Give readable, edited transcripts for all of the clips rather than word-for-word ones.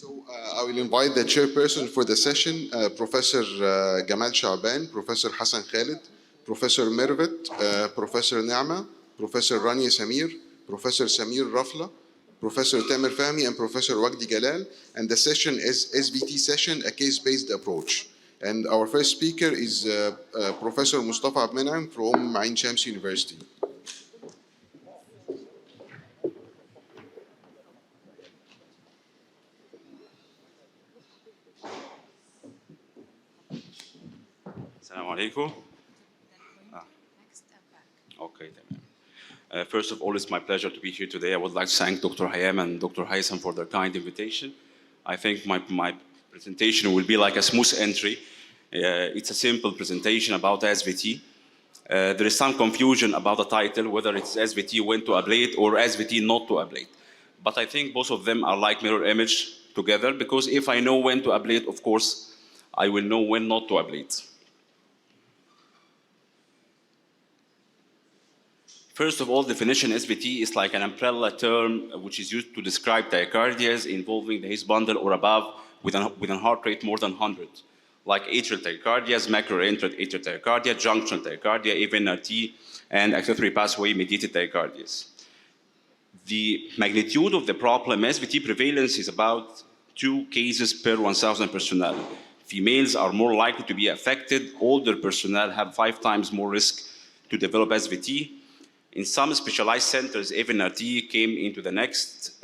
I will invite the chairperson for the session, Professor Gamal Shaban, Professor Hassan Khalid, Professor Mervet, Professor Naama, Professor Rania Samir, Professor Samir Rafla, Professor Tamer Fahmi, and Professor Wagdi Galal. And the session is SVT session, a case-based approach. And our first speaker is Professor Mustafa Abmenam from Ain Shams University. Assalamu alaikum. Okay. First of all, it's my pleasure to be here today. I would like to thank Dr. Hayam and Dr. Haitham for their kind invitation. I think my presentation will be like a smooth entry. It's a simple presentation about SVT. There is some confusion about the title, whether it's SVT when to ablate or SVT not to ablate. But I think both of them are like mirror image together, because if I know when to ablate, of course, I will know when not to ablate. First of all, definition SVT is like an umbrella term which is used to describe tachycardias involving the His bundle or above with a heart rate more than 100, like atrial tachycardias, macro-enteral atrial tachycardia, junctional tachycardia, AVNRT, and accessory pathway mediated tachycardias. The magnitude of the problem, SVT prevalence is about 2 cases per 1,000 personnel. Females are more likely to be affected. Older personnel have 5 times more risk to develop SVT. In some specialized centers, AVNRT came into the next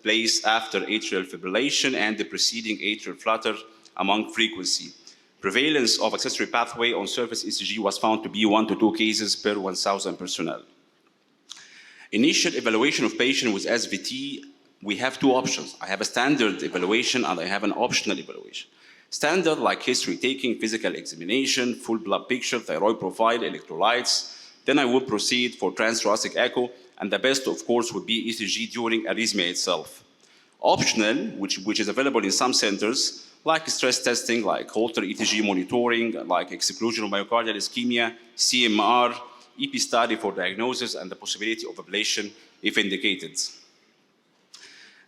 place after atrial fibrillation and the preceding atrial flutter among frequency. Prevalence of accessory pathway on surface ECG was found to be 1 to 2 cases per 1,000 personnel. Initial evaluation of patient with SVT, we have 2 options. I have a standard evaluation and I have an optional evaluation. Standard, like history taking, physical examination, full blood picture, thyroid profile, electrolytes. Then I will proceed for transthoracic echo, and the best, of course, would be ECG during arrhythmia itself. Optional, which is available in some centers, like stress testing, like Holter ECG monitoring, like exclusion of myocardial ischemia, CMR, EP study for diagnosis, and the possibility of ablation if indicated.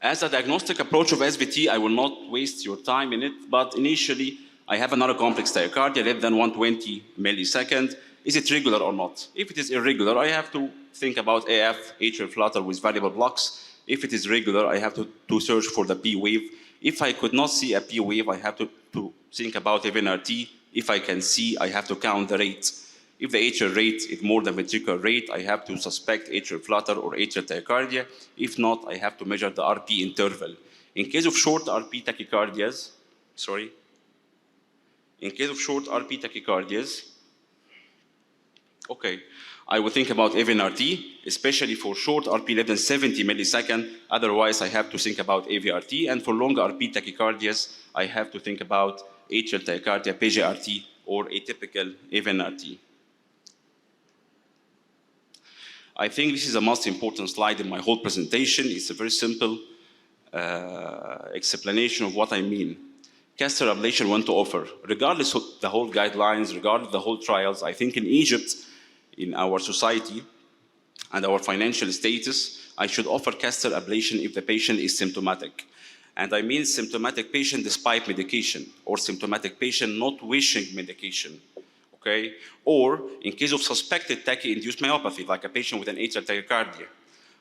As a diagnostic approach of SVT, I will not waste your time in it, but initially, I have another complex tachycardia, less than 120 millisecond. Is it regular or not? If it is irregular, I have to think about AF, atrial flutter with variable blocks. If it is regular, I have to search for the P wave. If I could not see a P wave, I have to think about AVNRT. If I can see, I have to count the rate. If the atrial rate is more than ventricular rate, I have to suspect atrial flutter or atrial tachycardia. If not, I have to measure the RP interval. In case of short RP tachycardias, okay, I would think about AVNRT, especially for short RP less than 70 millisecond. Otherwise, I have to think about AVRT. And for long RP tachycardias, I have to think about atrial tachycardia, PGRT, or atypical AVNRT. I think this is the most important slide in my whole presentation. It's a very simple explanation of what I mean. Catheter ablation want to offer, regardless of the whole guidelines, regardless of the whole trials. I think in Egypt, in our society and our financial status, I should offer catheter ablation if the patient is symptomatic. And I mean symptomatic patient despite medication, or symptomatic patient not wishing medication, okay? Or in case of suspected tachy-induced myopathy, like a patient with an atrial tachycardia.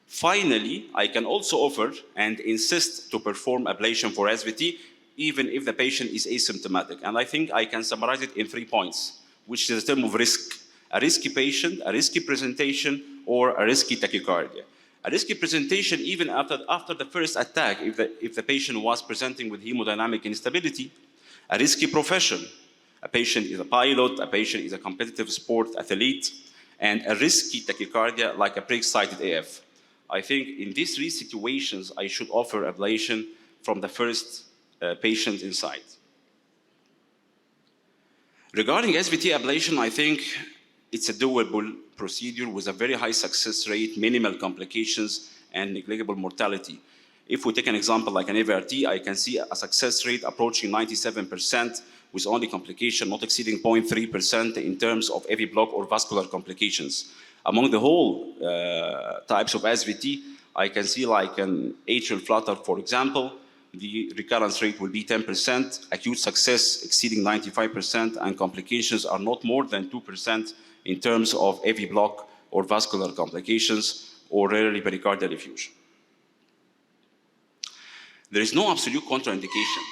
Finally, I can also offer and insist to perform ablation for SVT even if the patient is asymptomatic. And I think I can summarize it in 3 points, which is a term of risk. A risky patient, a risky presentation, or a risky tachycardia. A risky presentation even after the first attack, if the patient was presenting with hemodynamic instability. A risky profession. A patient is a pilot, a patient is a competitive sport athlete, and a risky tachycardia like a pre-excited AF. I think in these 3 situations, I should offer ablation from the first patient inside. Regarding SVT ablation, I think it's a doable procedure with a very high success rate, minimal complications, and negligible mortality. If we take an example like an AVRT, I can see a success rate approaching 97% with only complication not exceeding 0.3% in terms of AV block or vascular complications. Among the whole types of SVT, I can see like an atrial flutter, for example, the recurrence rate will be 10%, acute success exceeding 95%, and complications are not more than 2% in terms of AV block or vascular complications, or rarely pericardial effusion. There is no absolute contraindication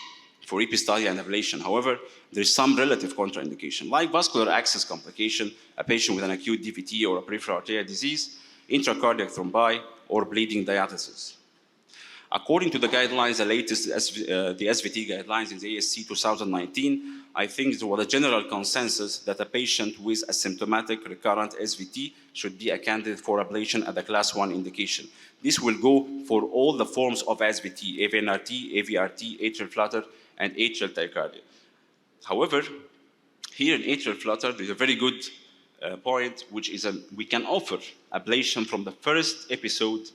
for EP study and ablation. However, there is some relative contraindication, like vascular access complication, a patient with an acute DVT or a peripheral arterial disease, intracardiac thrombi, or bleeding diathesis. According to the guidelines, the latest, the SVT guidelines in the ASC 2019, I think there was a general consensus that a patient with asymptomatic recurrent SVT should be a candidate for ablation at the class 1 indication. This will go for all the forms of SVT, AVNRT, AVRT, atrial flutter, and atrial tachycardia. However, here in atrial flutter, there's a very good point, which is we can offer ablation from the first episode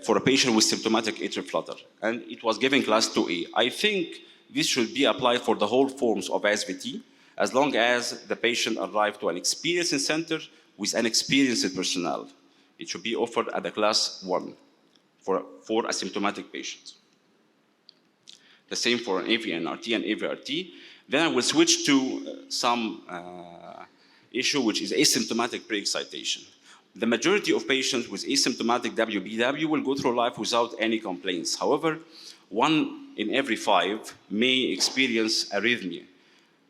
for a patient with symptomatic atrial flutter, and it was given class 2A. I think this should be applied for the whole forms of SVT, as long as the patient arrived to an experienced center with an experienced personnel. It should be offered at the class 1 for asymptomatic patients. The same for an AVNRT and AVRT. Then I will switch to some issue, which is asymptomatic pre-excitation. The majority of patients with asymptomatic WBW will go through life without any complaints. However, 1 in every 5 may experience arrhythmia.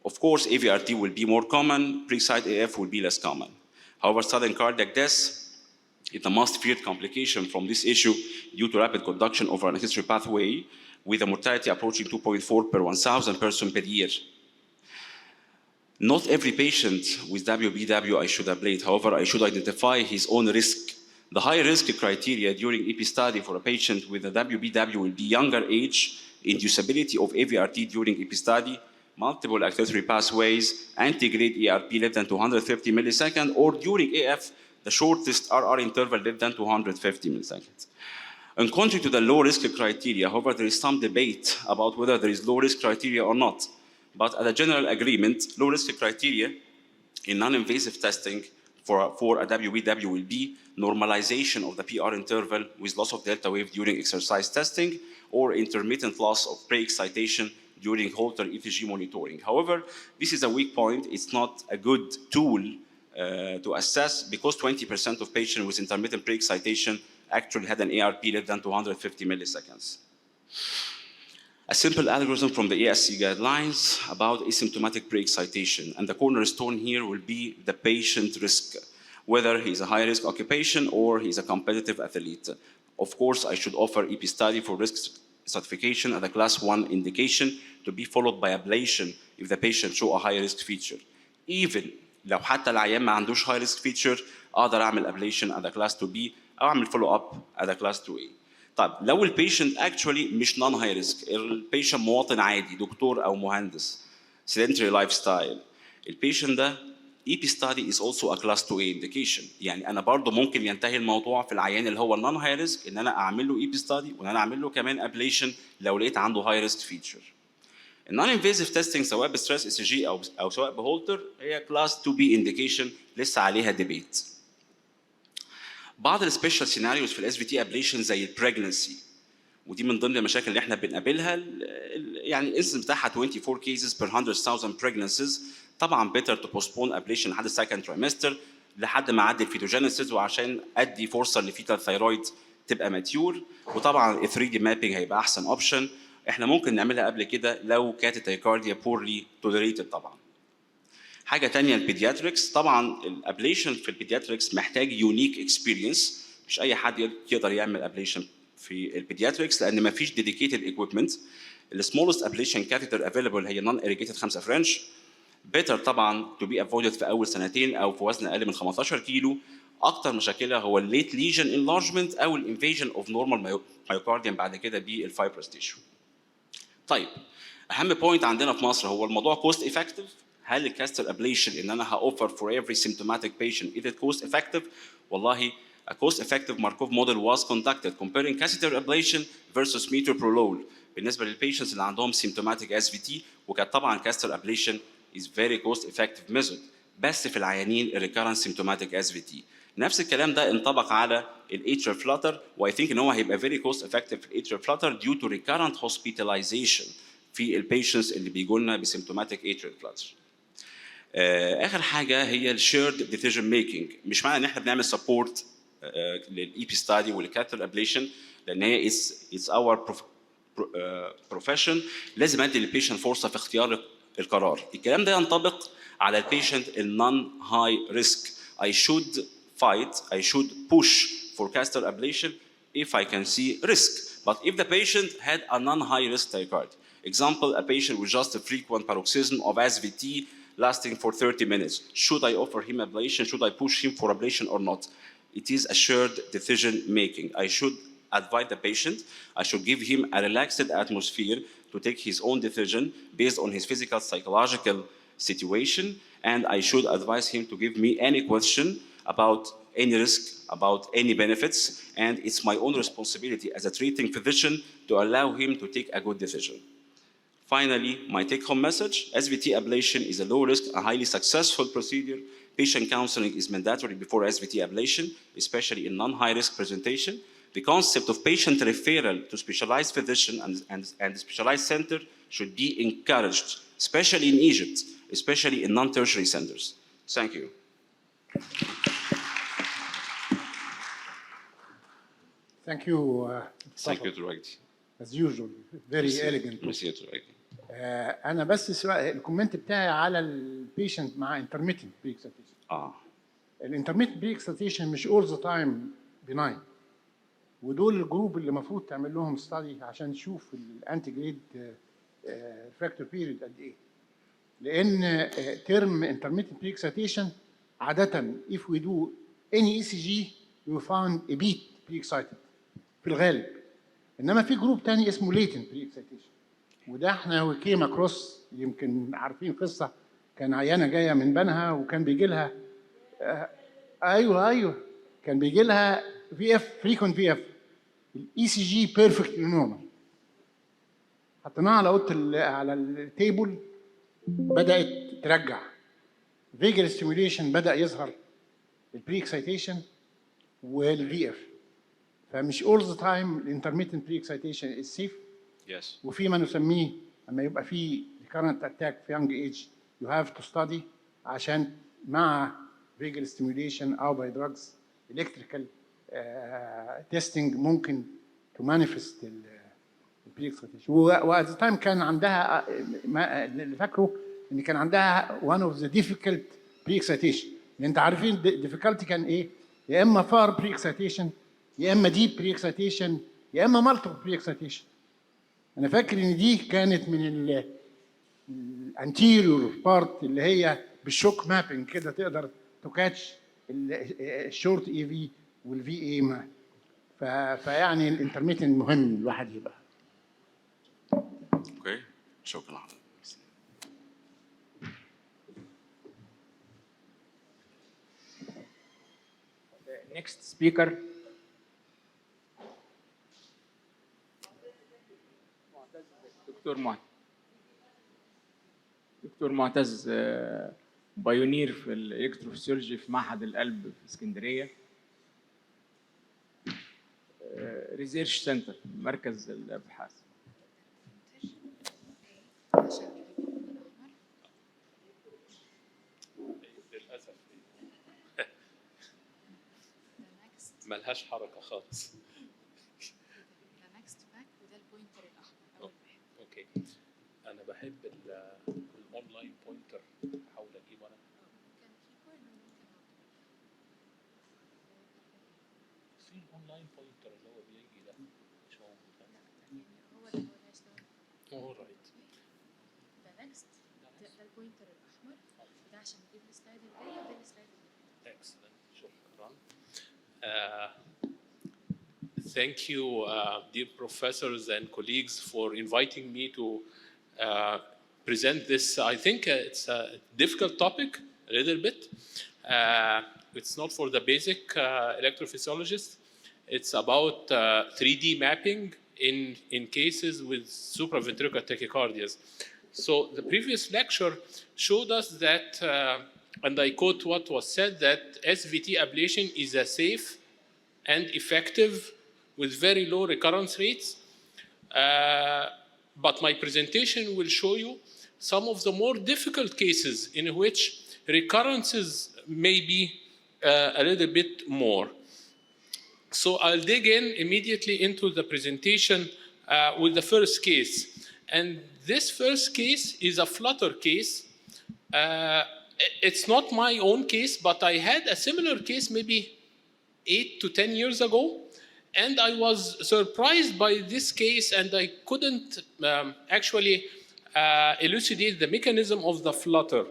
Of course, AVRT will be more common, pre-excite AF will be less common. However, sudden cardiac death is the most feared complication from this issue due to rapid conduction over an history pathway, with a mortality approaching 2.4 per 1,000 persons per year. Not every patient with WBW I should ablate. However, I should identify his own risk. The high risk criteria during EP study for a patient with a WBW will be younger age, inducibility of AVRT during EP study, multiple accessory pathways, anti-grade ERP less than 250 milliseconds, or during AF, the shortest RR interval less than 250 milliseconds. And contrary to the low risk criteria, however, there is some debate about whether there is low risk criteria or not. But at a general agreement, low risk criteria in non-invasive testing for a WBW will be normalization of the PR interval with loss of delta wave during exercise testing, or intermittent loss of pre-excitation during Holter ECG monitoring. However, this is a weak point. It's not a good tool to assess, because 20% of patients with intermittent pre-excitation actually had an ARP less than 250 milliseconds. A simple algorithm from the ASC guidelines about asymptomatic pre-excitation, and the cornerstone here will be the patient risk, whether he's a high-risk occupation or he's a competitive athlete. Of course, I should offer EP study for risk stratification at the class 1 indication, to be followed by ablation if the patient show a high-risk feature. Even لو حتى العيان ما عندوش high-risk feature، أقدر أعمل ablation at the class 2B أو أعمل follow-up at the class 2A. طيب لو البيشنت اكشولي مش نون هاي ريسك، البيشنت مواطن عادي، دكتور او مهندس، sedentary لايف ستايل، البيشنت ده EP study is also a class 2A indication. يعني انا برضه ممكن ينتهي الموضوع في العيان اللي هو النون هاي ريسك ان انا اعمل له EP study وان انا اعمل له كمان ابليشن لو لقيت عنده هاي ريسك فيتشر. النون انفيزيف تيستنج سواء بستريس اس جي او سواء بهولتر هي كلاس 2B انديكيشن لسه عليها ديبيت. بعض السبيشال سيناريوز في الاس في تي ابليشن زي البريجنسي، ودي من ضمن المشاكل اللي احنا بنقابلها. يعني الانسنس بتاعها 24 cases per 100,000 pregnancies. طبعا better to postpone ablation لحد السكند trimester لحد ما اعدي الفيتوجينيسيس وعشان ادي فرصه لفيتال ثايرويد تبقى ماتيور. وطبعا ال 3 دي مابينج هيبقى احسن اوبشن. احنا ممكن نعملها قبل كده لو كانت التايكارديا بورلي توليريتد. طبعا حاجه ثانيه البيدياتريكس. طبعا الابليشن في البيدياتريكس محتاج يونيك اكسبيرينس، مش اي حد يقدر يعمل ابليشن في البيدياتريكس لان ما فيش ديديكيتد ايكويبمنت. السمولست ابليشن كاثيتر افيلبل هي نون اريجيتد 5 فرنش. بيتر طبعا تو بي افويدد في اول سنتين او في وزن اقل من 15 كيلو. اكتر مشاكلها هو الليت ليجن انلارجمنت او الانفيجن اوف نورمال مايوكارديوم بعد كده بالفايبرس تيشو. طيب اهم بوينت عندنا في مصر هو الموضوع كوست افكتيف. هل الكاستر ابليشن ان انا هاوفر فور every symptomatic patient is it cost effective؟ والله a cost effective Markov model was conducted comparing catheter ablation versus metoprolol بالنسبه للبيشنتس اللي عندهم symptomatic SVT، وكانت طبعا catheter ablation is very cost effective method بس في العيانين recurrent symptomatic SVT. نفس الكلام ده انطبق على الاتريال فلاتر، واي ثينك ان هو هيبقى فيري كوست افكتيف في الاتريال فلاتر ديو تو ريكارنت هوسبيتاليزيشن في البيشنتس اللي بيجوا لنا بسيمتوماتيك اتريال فلاتر. اخر حاجه هي الشيرد ديسيجن ميكنج. مش معنى ان احنا بنعمل سبورت للاي بي ستادي والكاتر ابليشن لان هي اتس اور بروفيشن، لازم ادي للبيشنت فرصه في اختيار القرار. الكلام ده ينطبق على البيشنت النون هاي ريسك. I should fight, I should push for catheter ablation if I can see risk. But if the patient had a non-high risk tachycardia, example, a patient with just a frequent paroxysm of SVT lasting for 30 minutes, should I offer him ablation? Should I push him for ablation or not? It is a shared decision making. I should advise the patient. I should give him a relaxed atmosphere to take his own decision based on his physical, psychological situation, and I should advise him to give me any question about any risk, about any benefits, and it's my own responsibility as a treating physician to allow him to take a good decision. Finally, my take-home message: SVT ablation is a low-risk and highly successful procedure. Patient counseling is mandatory before SVT ablation, especially in non-high-risk presentation. The concept of patient referral to specialized physician and specialized center should be encouraged, especially in Egypt, especially in non-tertiary centers. Thank you. Thank you. Thank you, Dr. As usual, very elegant. Merci, Dr. أنا بس الكومنت بتاعي على البيشنت مع intermittent pre-excitation. الانترميتنت pre-excitation مش all the time benign. ودول الجروب اللي المفروض تعمل لهم ستادي عشان تشوف الانتي جريد فراكتور بيريد قد ايه. لان ترم intermittent pre-excitation عاده if we do any ECG you found a beat pre-excited في الغالب. انما في جروب تاني اسمه latent pre-excitation، وده احنا كيما كروس يمكن عارفين قصه. كان عيانه جايه من بنها وكان بيجي لها ايوه كان بيجي لها في اف فريكونت في اف الاي سي جي بيرفكت نورمال. حطيناها على التيبل بدات ترجع فيجل ستيميوليشن، بدا يظهر البري اكسايتيشن والفي اف. فمش اول ذا تايم الانترميتنت بري اكسايتيشن از سيف. وفي ما نسميه لما يبقى في كارنت اتاك في يونج ايج يو هاف تو ستادي عشان مع فيجل ستيميوليشن او باي دراجز الكتريكال تيستنج ممكن تو مانيفست البري اكسايتيشن. وات ذا تايم كان عندها اللي فاكره ان كان عندها one of the difficult بري اكسايتيشن. انت عارفين الديفيكالتي كان ايه؟ يا اما فار بري اكسايتيشن، يا اما ديب بري اكسايتيشن، يا اما مالتيبل بري اكسايتيشن. انا فاكر ان دي كانت من الانتيريور بارت اللي هي بالشوك مابنج كده تقدر تكاتش الشورت اي في والفي اي. فيعني الانترميتنت مهم الواحد يبقى. اوكي شكرا. Next speaker. دكتور معتز بايونير في الالكتروفيسيولوجي في معهد القلب في اسكندريه، ريسيرش سنتر مركز الابحاث. للاسف ملهاش حركه خالص. اوكي انا بحب الاونلاين بوينتر، احاول اجيبه انا. في الاونلاين بوينتر اللي هو بيجي ده مش موجود. هو رايت ده نكست، ده البوينتر الاحمر ده عشان نجيب السلايد الجايه وده السلايد الجايه. Excellent. شكرا. Thank you, dear professors and colleagues, for inviting me to present this. I think it's a difficult topic, a little bit. It's not for the basic electrophysiologist. It's about 3D mapping in cases with supraventricular tachycardias. So the previous lecture showed us that and I quote what was said, that SVT ablation is a safe and effective with very low recurrence rates. But my presentation will show you some of the more difficult cases in which recurrences may be a little bit more. So I'll dig in immediately into the presentation with the first case. And this first case is a flutter case. It's not my own case, but I had a similar case maybe 8 to 10 years ago. And I was surprised by this case, and I couldn't actually elucidate the mechanism of the flutter.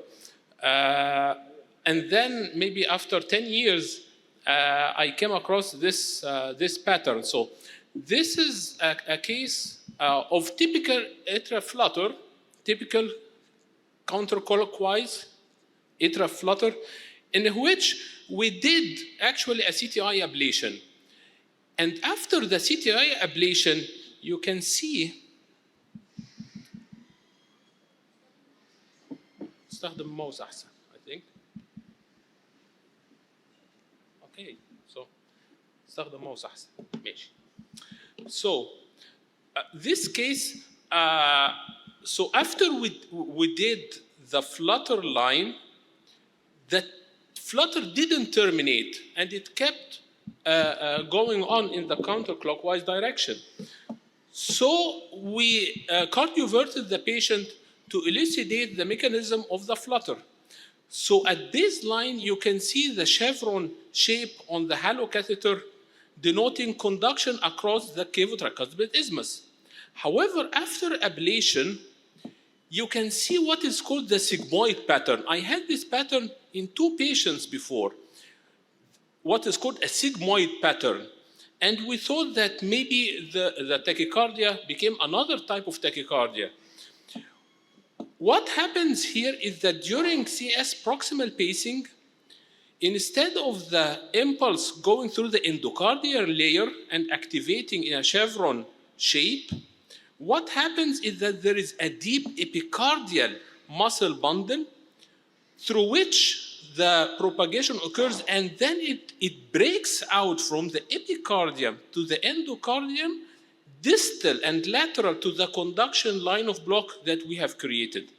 And then maybe after 10 years, I came across this, this pattern. So this is a case of typical atrial flutter, typical counterclockwise atrial flutter, in which we did actually a CTI ablation. And after the CTI ablation, you can see استخدم الماوس أحسن, I think. Okay, so استخدم الماوس أحسن. ماشي. So this case, so after we did the flutter line, the flutter didn't terminate, and it kept going on in the counterclockwise direction. So we cardioverted the patient to elucidate the mechanism of the flutter. So at baseline, you can see the chevron shape on the halo catheter denoting conduction across the cavotricuspid isthmus. However, after ablation, you can see what is called the sigmoid pattern. I had this pattern in 2 patients before, what is called a sigmoid pattern. And we thought that maybe the tachycardia became another type of tachycardia. What happens here is that during CS proximal pacing, instead of the impulse going through the endocardial layer and activating in a chevron shape, what happens is that there is a deep epicardial muscle bundle through which the propagation occurs, and then it breaks out from the epicardium to the endocardium, distal and lateral to the conduction line of block that we have created.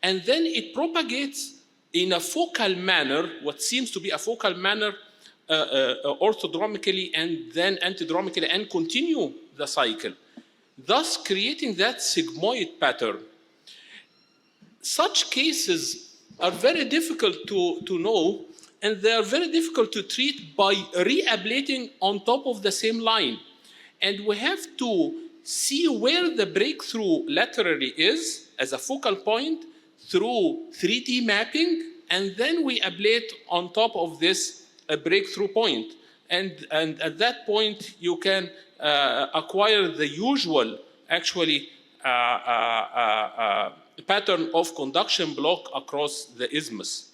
And then it propagates in a focal manner, what seems to be a focal manner, orthodromically and then antidromically, and continue the cycle, thus creating that sigmoid pattern. Such cases are very difficult to know, and they are very difficult to treat by re-ablating on top of the same line. And we have to see where the breakthrough laterally is as a focal point through 3D mapping, and then we ablate on top of this breakthrough point. And at that point, you can acquire the usual, actually, pattern of conduction block across the isthmus.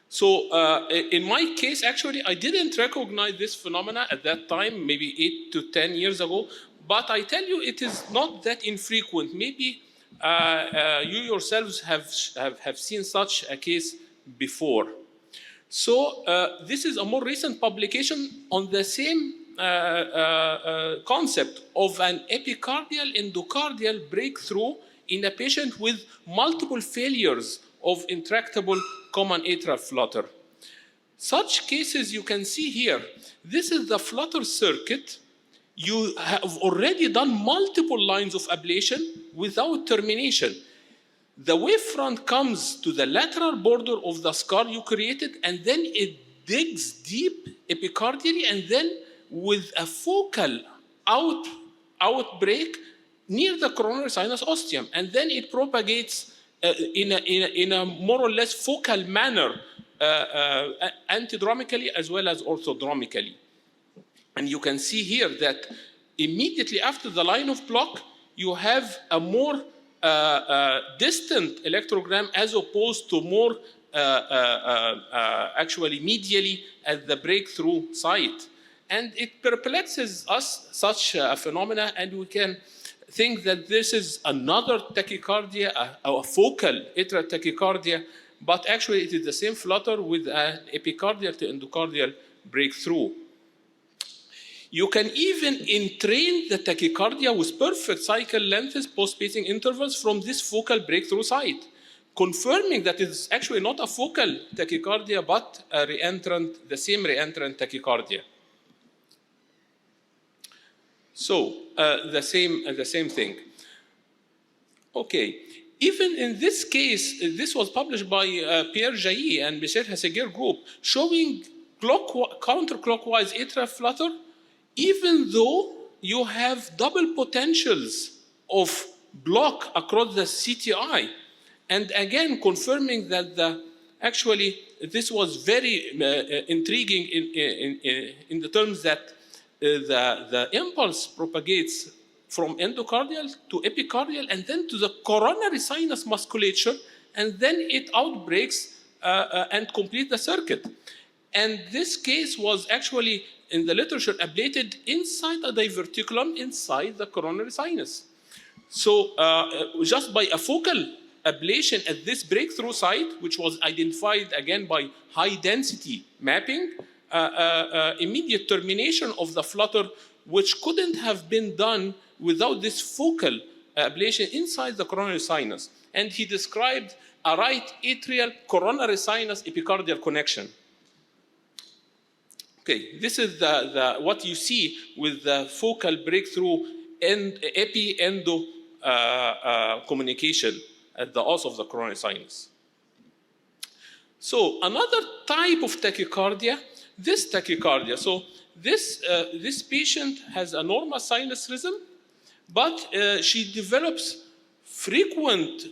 So in my case, actually, I didn't recognize this phenomena at that time, maybe 8 to 10 years ago, but I tell you, it is not that infrequent. Maybe you yourselves have seen such a case before. So this is a more recent publication on the same concept of an epicardial endocardial breakthrough in a patient with multiple failures of intractable common atrial flutter. Such cases you can see here. This is the flutter circuit. You have already done multiple lines of ablation without termination. The wavefront comes to the lateral border of the scar you created, and then it digs deep epicardially, and then with a focal outbreak near the coronary sinus ostium, and then it propagates in a more or less focal manner, antidromically as well as orthodromically. And you can see here that immediately after the line of block, you have a more distant electrogram as opposed to more actually medially at the breakthrough site. And it perplexes us, such a phenomena, and we can think that this is another tachycardia, a focal atrial tachycardia, but actually it is the same flutter with an epicardial to endocardial breakthrough. You can even entrain the tachycardia with perfect cycle lengths, post-pacing intervals from this focal breakthrough site, confirming that it's actually not a focal tachycardia, but a reentrant, the same reentrant tachycardia. So the same thing. Okay. Even in this case, this was published by Pierre Jailly and Michel Hasseguer group, showing counterclockwise atrial flutter, even though you have double potentials of block across the CTI. And again, confirming that actually this was very intriguing in the terms that the impulse propagates from endocardial to epicardial and then to the coronary sinus musculature, and then it outbreaks and complete the circuit. And this case was actually in the literature ablated inside a diverticulum inside the coronary sinus. So just by a focal ablation at this breakthrough site, which was identified again by high density mapping, immediate termination of the flutter, which couldn't have been done without this focal ablation inside the coronary sinus. And he described a right atrial coronary sinus epicardial connection. Okay, this is what you see with the focal breakthrough and epi-endo communication at the os of the coronary sinus. So another type of tachycardia, this tachycardia. So this patient has a normal sinus rhythm, but she develops frequent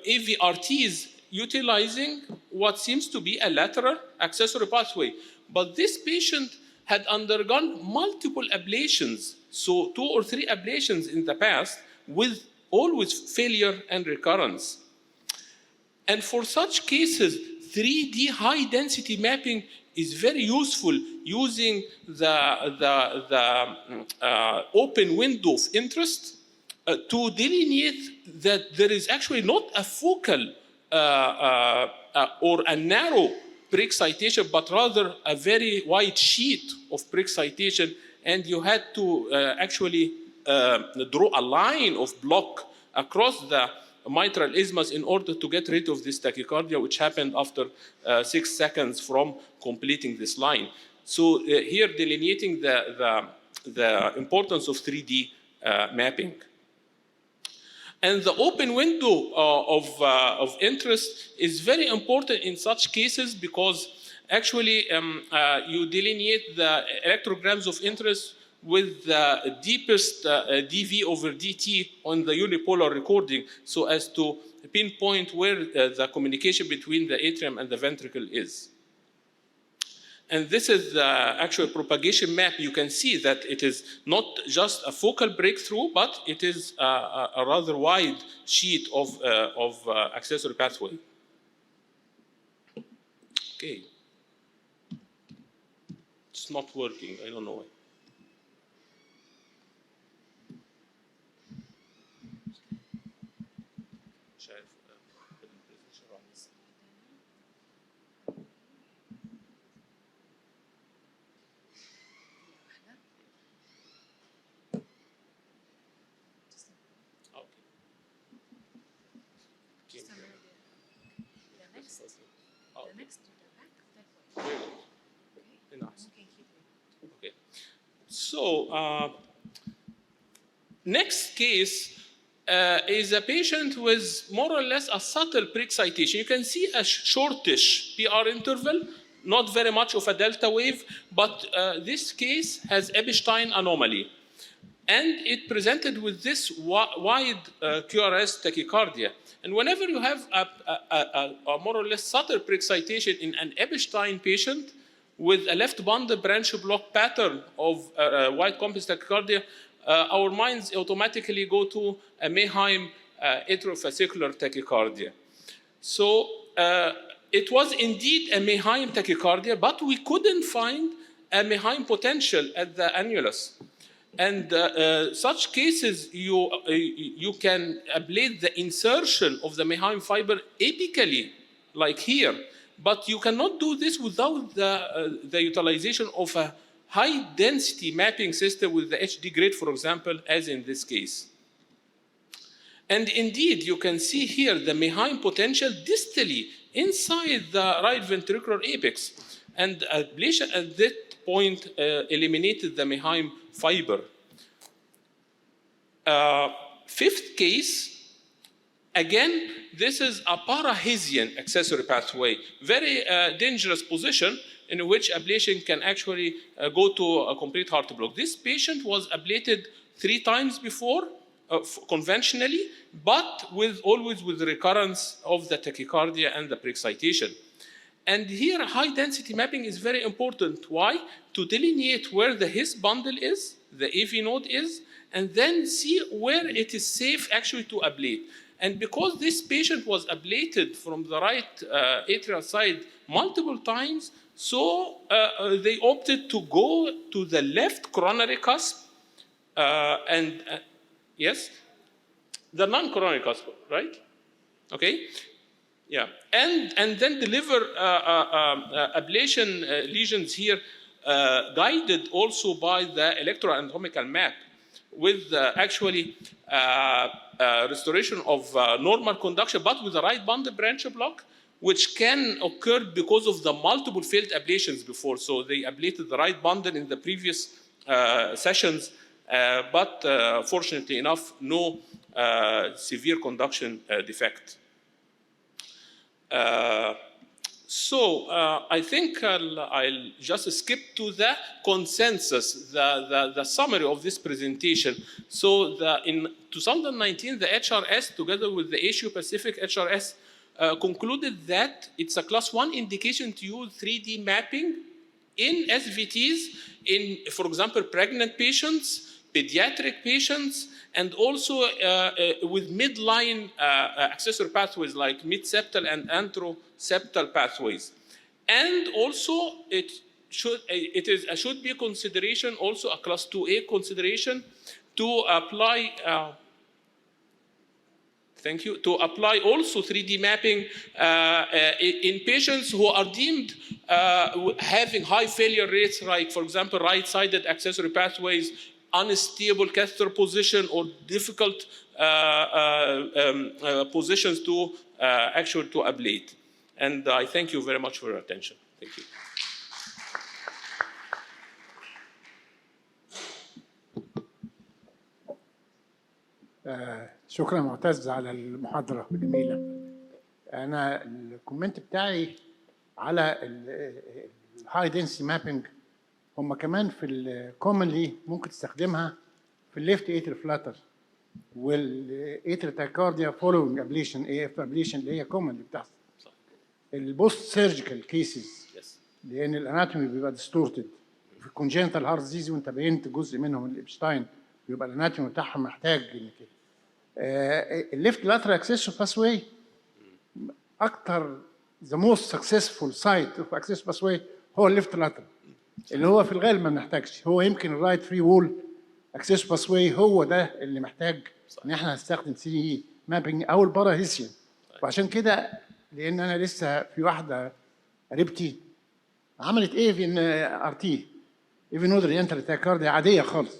AVRTs utilizing what seems to be a lateral accessory pathway. But this patient had undergone multiple ablations, so 2 or 3 ablations in the past, with always failure and recurrence. And for such cases, 3D high density mapping is very useful, using the open window of interest to delineate that there is actually not a focal or a narrow pre-excitation, but rather a very wide sheet of pre-excitation, and you had to actually draw a line of block across the mitral isthmus in order to get rid of this tachycardia, which happened after 6 seconds from completing this line. So here delineating the importance of 3D mapping. And the open window of interest is very important in such cases because actually you delineate the electrograms of interest with the deepest dV over dt on the unipolar recording, so as to pinpoint where the communication between the atrium and the ventricle is. And this is the actual propagation map. You can see that it is not just a focal breakthrough, but it is a rather wide sheet of accessory pathway. Okay. It's not working. I don't know why. Okay. So next case is a patient with more or less a subtle pre-excitation. You can see a shortish PR interval, not very much of a delta wave, but this case has Epstein anomaly. And it presented with this wide QRS tachycardia. And whenever you have a more or less subtle pre-excitation in an Epstein patient with a left bundle branch block pattern of wide complex tachycardia, our minds automatically go to a Mayheim atriofascicular tachycardia. So it was indeed a Mayheim tachycardia, but we couldn't find a Mayheim potential at the annulus. And such cases, you can ablate the insertion of the Meheim fiber apically, like here. But you cannot do this without the utilization of a high density mapping system with the HD grid, for example, as in this case. And indeed, you can see here the Meheim potential distally inside the right ventricular apex. And ablation at that point eliminated the Meheim fiber. Fifth case, again, this is a parahesian accessory pathway, very dangerous position in which ablation can actually go to a complete heart block. This patient was ablated 3 times before, conventionally, but always with recurrence of the tachycardia and the preexcitation. And here, high density mapping is very important. Why? To delineate where the His bundle is, the AV node is, and then see where it is safe actually to ablate. And because this patient was ablated from the right atrial side multiple times, so they opted to go to the left coronary cusp, yes, the non-coronary cusp, right? Okay, yeah, and then deliver ablation lesions here, guided also by the electroanatomical map, with actually restoration of normal conduction, but with the right bundle branch block, which can occur because of the multiple failed ablations before. So they ablated the right bundle in the previous sessions, but fortunately enough, no severe conduction defect. So I think I'll just skip to the consensus, the summary of this presentation. So in 2019, the HRS, together with the Asia Pacific HRS, concluded that it's a class 1 indication to use 3D mapping in SVTs in, for example, pregnant patients, pediatric patients, and also with midline accessory pathways like mid-septal and anteroseptal pathways. And also it should be a consideration, also a class 2A consideration, to apply thank you, to apply also 3D mapping in patients who are deemed having high failure rates, like, for example, right-sided accessory pathways, unstable catheter position, or difficult positions to actually to ablate. And I thank you very much for your attention. Thank you. شكرا معتز على المحاضرة الجميلة. أنا الكومنت بتاعي على الهاي دنسي مابينج، هم كمان في الكومنلي ممكن تستخدمها في الليفت اتر فلاتر والاتر تاكارديا فولوينج ابليشن، اي اف ابليشن اللي هي كومنلي بتحصل. البوست سيرجيكال كيسز لان الاناتومي بيبقى ديستورتد في الكونجنتال هارت ديزيز، وانت بينت جزء منهم الابشتاين بيبقى الاناتومي بتاعها محتاج ان كده. الليفت لاترال اكسسور باثواي اكتر ذا موست سكسسفول سايت اوف اكسسور باثواي هو الليفت لاترال، اللي هو في الغالب ما بنحتاجش. هو يمكن الرايت فري وول اكسسور باثواي هو ده اللي محتاج ان احنا نستخدم 3 مابينج او الباراهيسيان. وعشان كده لان انا لسه في واحده قريبتي عملت ايه في ان ار تي ايفن نودر انتر تاكارديا عاديه خالص،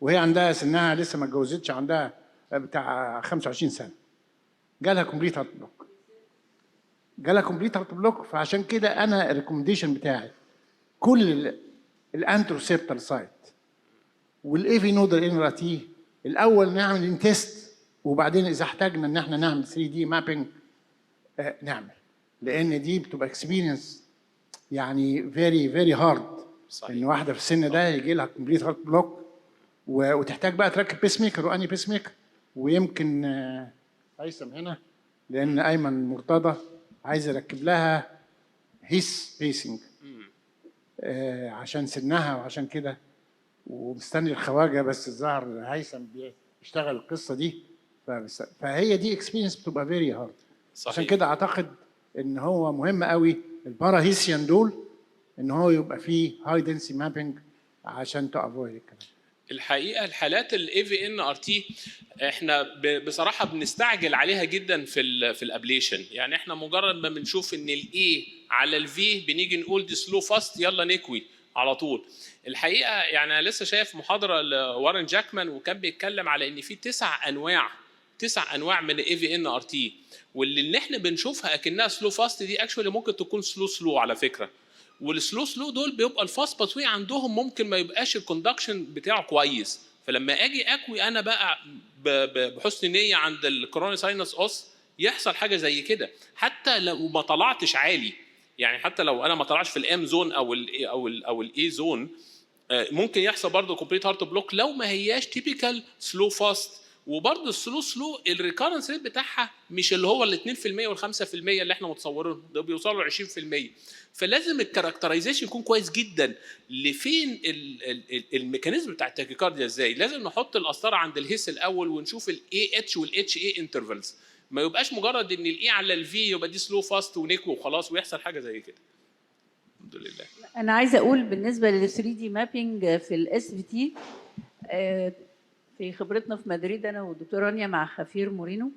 وهي عندها سنها لسه ما اتجوزتش، عندها بتاع 25 سنه، جالها كومبليت هارت بلوك، جالها كومبليت هارت بلوك. فعشان كده انا الريكومنديشن بتاعي كل الانتروسيبتال سايت والايفي نودر ان ار تي الاول نعمل انتست، وبعدين اذا احتاجنا ان احنا نعمل 3 دي مابينج نعمل، لان دي بتبقى اكسبيرينس يعني فيري هارد ان واحده في السن ده يجي لها كومبليت هارت بلوك وتحتاج بقى تركب بيس ميكر واني بيس ميكر. ويمكن هيثم هنا لان ايمن مرتضى عايز يركب لها هيس بيسنج عشان سنها وعشان كده، ومستني الخواجه بس الظاهر هيثم بيشتغل القصه دي. فهي دي اكسبيرينس بتبقى فيري هارد. عشان كده اعتقد ان هو مهم قوي الباراهيسيان دول ان هو يبقى فيه هاي دنسي مابينج عشان تو افويد الكلام. الحقيقه الحالات الاي في ان ار تي احنا بصراحه بنستعجل عليها جدا في الابليشن. يعني احنا مجرد ما بنشوف ان الاي على الفي بنيجي نقول دي سلو فاست يلا نكوي على طول. الحقيقه يعني انا لسه شايف محاضره لوارن جاكمان وكان بيتكلم على ان في 9 انواع من الاي في ان ار تي، واللي احنا بنشوفها اكنها سلو فاست دي اكشولي ممكن تكون سلو على فكره. والسلو دول بيبقى الفاست باثوي عندهم ممكن ما يبقاش الكوندكشن بتاعه كويس، فلما اجي اكوي انا بقى بحسن نيه عند الكوروني ساينس اوس يحصل حاجه زي كده حتى لو ما طلعتش عالي. يعني حتى لو انا ما طلعش في الام زون او الاي زون ممكن يحصل برضه كومبليت هارت بلوك لو ما هياش تيبيكال سلو فاست. وبرضه السلو الريكارنس ريت بتاعها مش اللي هو ال 2% وال 5% اللي احنا متصورينه، ده بيوصلوا ل 20%. فلازم الكاركترايزيشن يكون كويس جدا لفين الميكانيزم بتاع التاكيكارديا ازاي. لازم نحط القسطره عند الهيس الاول ونشوف الاي اتش والاتش اي انترفلز، ما يبقاش مجرد ان الاي على الفي يبقى دي سلو فاست ونكو وخلاص ويحصل حاجه زي كده. الحمد لله. انا عايزه اقول بالنسبه لل 3 دي مابينج في الاس في تي، في خبرتنا في مدريد انا والدكتور رانيا مع خفير مورينو،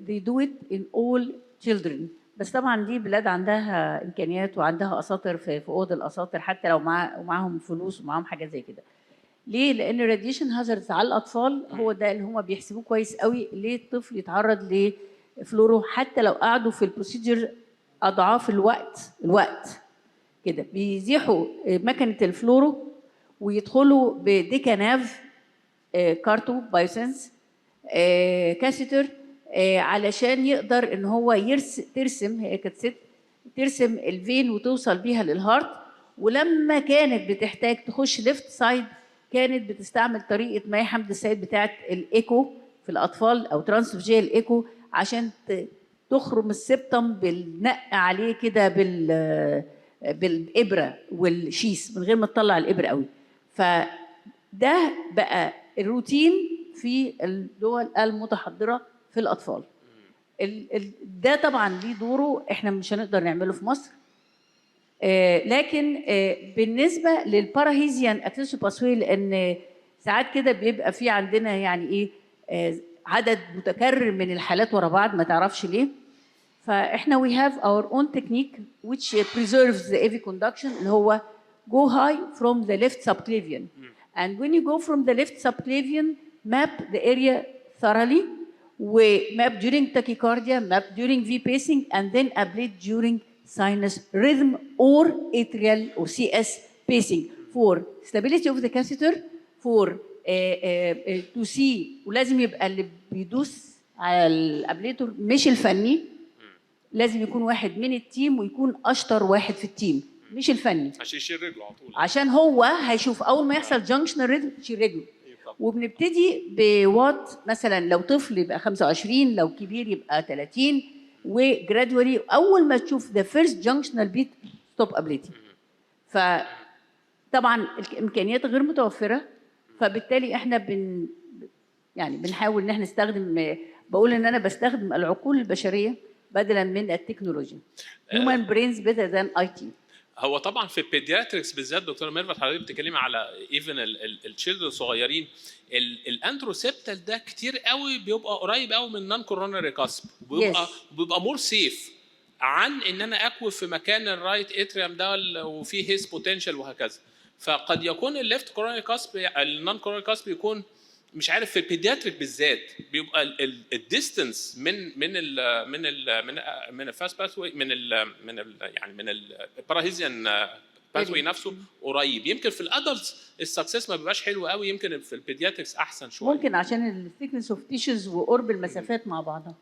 they do it in all children. بس طبعا دي بلاد عندها امكانيات وعندها اساطر في اوض الاساطر حتى لو معاهم فلوس ومعاهم حاجه زي كده. ليه؟ لان الراديشن هازاردز على الاطفال هو ده اللي هم بيحسبوه كويس قوي. ليه الطفل يتعرض لفلورو حتى لو قعدوا في البروسيجر اضعاف الوقت كده، بيزيحوا مكنه الفلورو ويدخلوا بديكاناف كارتو بايوسنس كاسيتر علشان يقدر ان هو ترسم، هي كانت ست ترسم الفين وتوصل بيها للهارت. ولما كانت بتحتاج تخش ليفت سايد كانت بتستعمل طريقه مي حمد السيد بتاعه الايكو في الاطفال او ترانسفيجيال ايكو عشان تخرم السبتم بالنق عليه كده بالابره والشيس من غير ما تطلع الابره قوي. فده بقى الروتين في الدول المتحضره في الاطفال. ده طبعا ليه دوره، احنا مش هنقدر نعمله في مصر. لكن بالنسبه للباراهيزيان اكسسو باسوي، لان ساعات كده بيبقى في عندنا يعني ايه عدد متكرر من الحالات ورا بعض ما تعرفش ليه. فاحنا we have our own technique which preserves the AV conduction اللي هو go high from the left subclavian. And when you go from the left subclavian, map the area thoroughly, map during tachycardia, map during V pacing, and then ablate during sinus rhythm or atrial or CS pacing for stability of the catheter, for to see. ولازم يبقى اللي بيدوس على الابليتور مش الفني، لازم يكون واحد من التيم ويكون اشطر واحد في التيم مش الفني، عشان يشيل رجله على طول، عشان هو هيشوف اول ما يحصل جانكشنال ريتم يشيل رجله. وبنبتدي بوات مثلا لو طفل يبقى 25، لو كبير يبقى 30، وجرادولي اول ما تشوف ذا فيرست جانكشنال بيت ستوب ابليتي. فطبعا الامكانيات غير متوفره، فبالتالي احنا يعني بنحاول ان احنا نستخدم، بقول ان انا بستخدم العقول البشريه بدلا من التكنولوجيا. human brains better than IT. هو طبعا في البيدياتريكس بالذات دكتوره ميرفت حضرتك بتتكلمي على ايفن التشيلدرن الصغيرين، الانتروسيبتال ده كتير قوي بيبقى قريب قوي من النون كوروناري كاسب، وبيبقى مور سيف عن ان انا اكوي في مكان الرايت اتريوم ده وفيه هيس بوتنشال وهكذا. فقد يكون الليفت كوروناري كاسب النون كوروناري كاسب يكون مش عارف في البيدياتريك بالذات بيبقى الديستنس من الفاست باثوي من الباراهيزيان باثوي نفسه قريب. يمكن في الادلتس السكسس ما بيبقاش حلو قوي، يمكن في البيدياتريكس احسن شويه، ممكن عشان الثيكنس اوف تيشوز وقرب المسافات مع بعضها.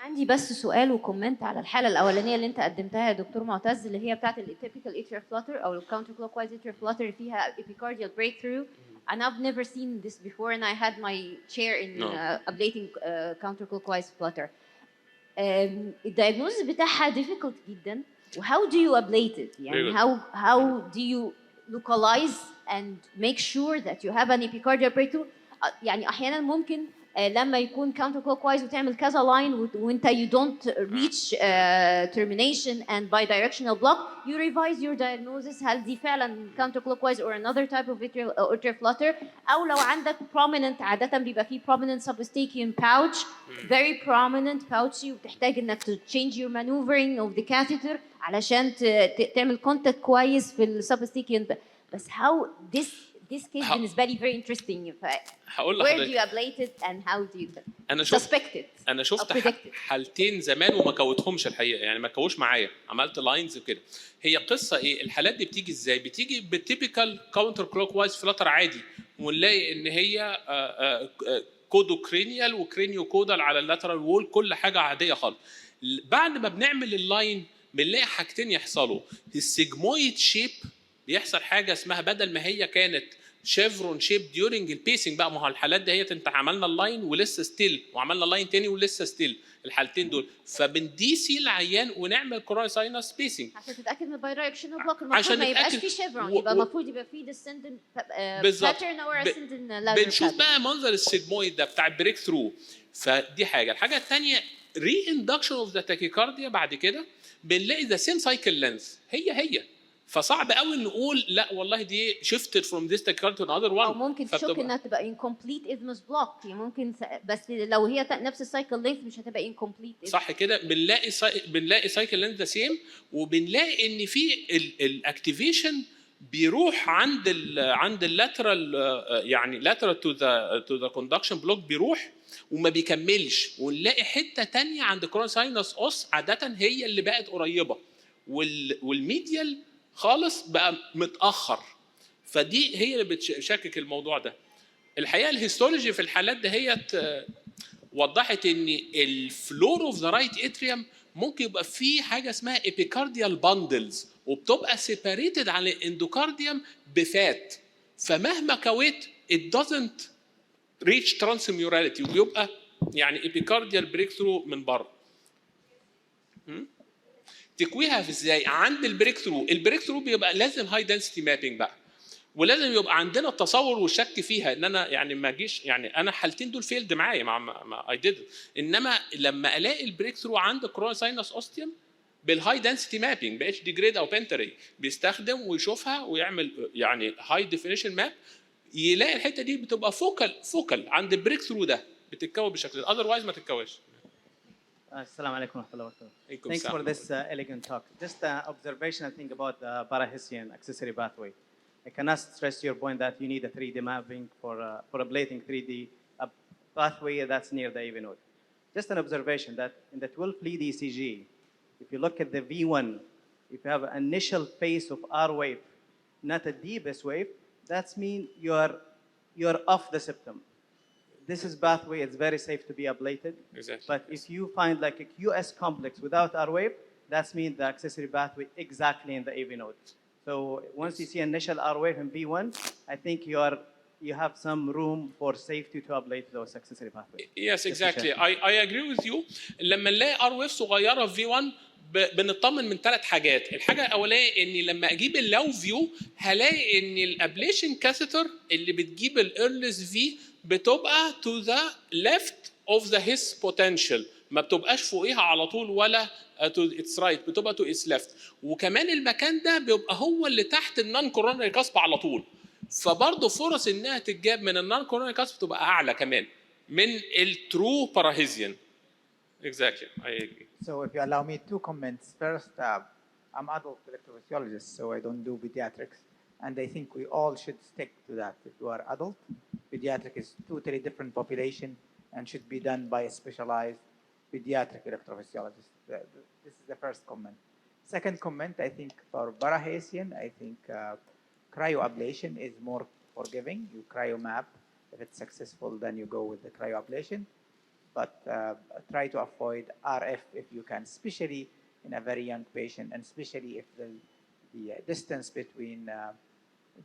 عندي بس سؤال وكومنت على الحاله الاولانيه اللي انت قدمتها يا دكتور معتز، اللي هي بتاعه التيبيكال اتريال فلاتر او الكاونتر كلوك وايز اتريال فلاتر فيها epicardial breakthrough. And I've never seen this before, and I had my share in ablating counterclockwise flutter. الdiagnosis بتاعها difficult جدا. How do you ablate it? يعني how do you localize and make sure that you have an epicardial breakthrough? يعني أحيانا ممكن لما يكون counter clockwise وتعمل كذا line وانت you don't reach termination and bidirectional block, you revise your diagnosis. هل دي فعلا counter clockwise or another type of atrial flutter؟ او لو عندك prominent، عادة بيبقى فيه prominent substachian pouch, very prominent pouchy، وبتحتاج انك to change your maneuvering of the catheter علشان تعمل contact كويس في ال substachian. بس how this case بالنسبة لي very interesting. هقول Where do you لحضرتك ablate it and how do you انا suspect it انا or شفت predict it؟ حالتين زمان وما كوتهمش الحقيقه، يعني ما كوش معايا، عملت لاينز وكده. هي قصه ايه؟ الحالات دي بتيجي ازاي؟ بتيجي بالتيبيكال كاونتر كلوك وايز فلاتر عادي، ونلاقي ان هي كودوكرينيال وكرينيو كودال على اللاترال وول، كل حاجه عاديه خالص. بعد ما بنعمل اللاين بنلاقي حاجتين يحصلوا. السيجمويد شيب بيحصل حاجه اسمها، بدل ما هي كانت شيفرون شيب ديورنج البيسنج بقى، ما هو الحالات ديت انت عملنا اللاين ولسه ستيل، وعملنا لاين تاني ولسه ستيل، الحالتين دول فبنديسي العيان ونعمل كوراي ساينس بيسنج عشان تتاكد من البايركشنال بلوك. عشان المفروض ما يبقاش نتأكد. فيه شيفرون، يبقى المفروض يبقى فيه descendant pattern or ascendant ladder بنشوف pattern. بقى منظر السيجمويد ده بتاع البريك ثرو. فدي حاجه. الحاجه الثانيه ري اندكشن اوف ذا تاكيكارديا، بعد كده بنلاقي ذا سيم سايكل لينث هي فصعب قوي نقول لا والله دي شيفتد فروم ذيس تاكيكارديا تو انذر وان. او ممكن تشك انها تبقى incomplete isthmus block، ممكن بس لو هي نفس السايكل لينث مش هتبقى incomplete. صح كده. بنلاقي سايكل لينث ذا سيم، وبنلاقي ان في الاكتيفيشن بيروح عند اللاترال، يعني لاترال تو ذا كوندكشن بلوك بيروح وما بيكملش، ونلاقي حته تانية عند كورون ساينس اوس عاده هي اللي بقت قريبه، والميديال خالص بقى متاخر. فدي هي اللي بتشكك الموضوع ده. الحقيقه الهيستولوجي في الحالات دهيت وضحت ان الفلور اوف ذا رايت اتريوم ممكن يبقى فيه حاجه اسمها ابيكارديال باندلز، وبتبقى سيباريتد عن الاندوكارديوم بفات، فمهما كويت it doesn't reach transmurality، وبيبقى يعني ابيكارديال بريك ثرو من بره. تكويها في ازاي؟ عند البريك ثرو بيبقى لازم هاي دنسيتي مابينج بقى، ولازم يبقى عندنا التصور والشك فيها ان انا يعني ما اجيش، يعني انا حالتين دول فيلد معايا ما اي ديد. انما لما الاقي البريك ثرو عند كورون ساينس اوستيوم بالهاي دنسيتي مابينج ب اتش دي جريد او بنتري، بيستخدم ويشوفها ويعمل يعني هاي ديفينيشن ماب، يلاقي الحته دي بتبقى فوكال عند البريك ثرو ده، بتتكون بالشكل ده، اذروايز ما تتكونش. السلام عليكم ورحمة الله وبركاته. Thanks السلام. for this elegant talk. Just an observational thing about the parahesian accessory pathway. I cannot stress your point that you need a 3D mapping for ablating 3D pathway that's near the AV node. Just an observation that in the 12 lead ECG, if you look at the V1, if you have an initial phase of R wave, not a deepest wave, that means you're off the septum. This is pathway, it's very safe to be ablated. Exactly. But if you find like a QS complex without R wave, that means the accessory pathway exactly in the AV node. So once you see initial R wave in B1, I think you have some room for safety to ablate those accessory pathways. Yes, exactly. I agree with you. لما نلاقي ار ويف صغيره في 1 بنطمن من 3 حاجات. الحاجه الاولانيه اني لما اجيب اللو فيو هلاقي ان الابليشن كاثيتر اللي بتجيب الايرلس في بتبقى to the left of the his potential، ما بتبقاش فوقيها على طول ولا to its right، بتبقى to its left. وكمان المكان ده بيبقى هو اللي تحت النون كورونري كاسب على طول، فبرضه فرص انها تتجاب من النون كورونري كاسب تبقى اعلى كمان من الترو باراهيزيان. Exactly, I agree. So if you allow me 2 comments. First, I'm adult electrophysiologist, so I don't do pediatrics. And I think we all should stick to that. If you are adult, pediatric is totally different population and should be done by a specialized pediatric electrophysiologist. This is the first comment. Second comment, I think for parahesian, I think cryoablation is more forgiving. You cryomap. If it's successful, then you go with the cryoablation. But try to avoid RF if you can, especially in a very young patient, and especially if the distance between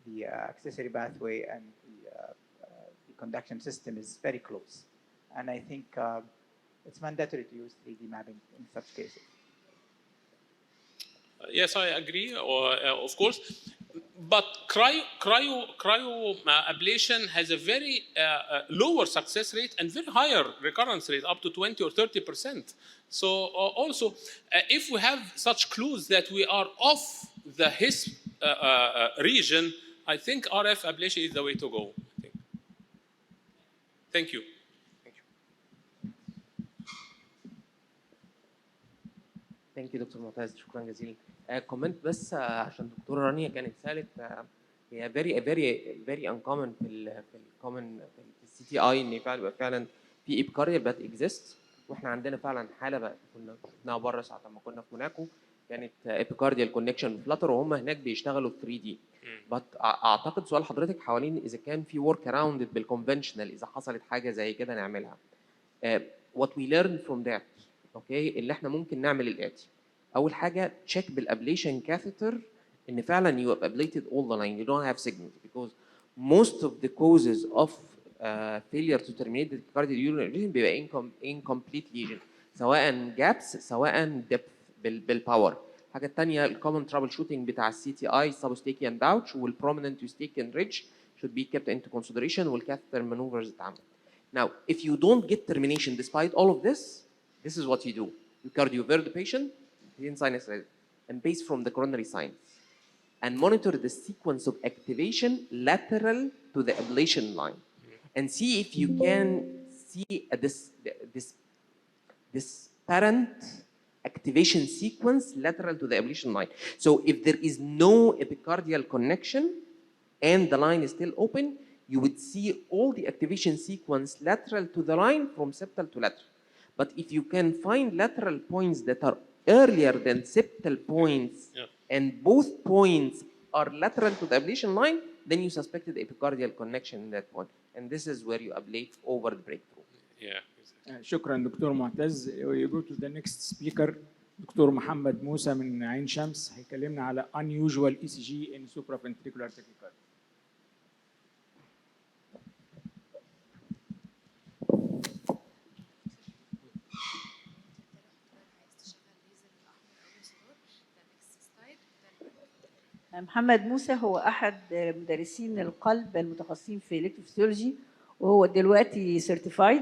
the accessory pathway and the conduction system is very close. And I think it's mandatory to use 3D mapping in such cases. Yes, I agree, of course. But cryo ablation has a very lower success rate and very higher recurrence rate, up to 20 or 30%. So also, if we have such clues that we are off the HISP region, I think RF ablation is the way to go. I think. Thank you. ثانك يو دكتور معتز، شكرا جزيلا. كومنت بس عشان دكتوره رانيا كانت سالت، هي very uncommon في الكومن في السي تي اي ان فعلا في ايبيكارديال بات اكزيست، واحنا عندنا فعلا حاله بقى كنا شفناها بره ساعه ما كنا في موناكو، كانت ايبيكارديال كونكشن فلاتر وهم هناك بيشتغلوا 3 دي. بس اعتقد سؤال حضرتك حوالين اذا كان في ورك اراوند بالكونفنشنال، اذا حصلت حاجه زي كده نعملها. what we learned from that اوكي اللي احنا ممكن نعمل الاتي. اول حاجه تشيك بالابليشن كاثيتر ان فعلا you have ablated all the line, you don't have signals, because most of the causes of failure to terminate the cardiac urinary lesion بيبقى incomplete lesion، سواء gaps سواء depth بالباور. الحاجه الثانيه الكومن ترابل شوتنج بتاع السي تي اي سبوستيكيان باوتش والبروميننت يوستيكيان ريدج should be kept into consideration والكاثيتر maneuvers اتعمل. Now if you don't get termination despite all of this, this is what you do. You cardiovert the patient in sinus and based from the coronary signs and monitor the sequence of activation lateral to the ablation line and see if you can see this parent activation sequence lateral to the ablation line. So if there is no epicardial connection and the line is still open, you would see all the activation sequence lateral to the line from septal to lateral. But if you can find lateral points that are earlier than septal points and both points are lateral to the ablation line, then you suspected epicardial connection in that point. And this is where you ablate over the breakthrough. Yeah. شكرا دكتور معتز. We go to the next speaker دكتور محمد موسى من عين شمس، هيكلمنا على unusual ECG in supraventricular tachycardia. محمد موسى هو أحد مدرسين القلب المتخصصين في الكتروفيسيولوجي، وهو دلوقتي سيرتيفايد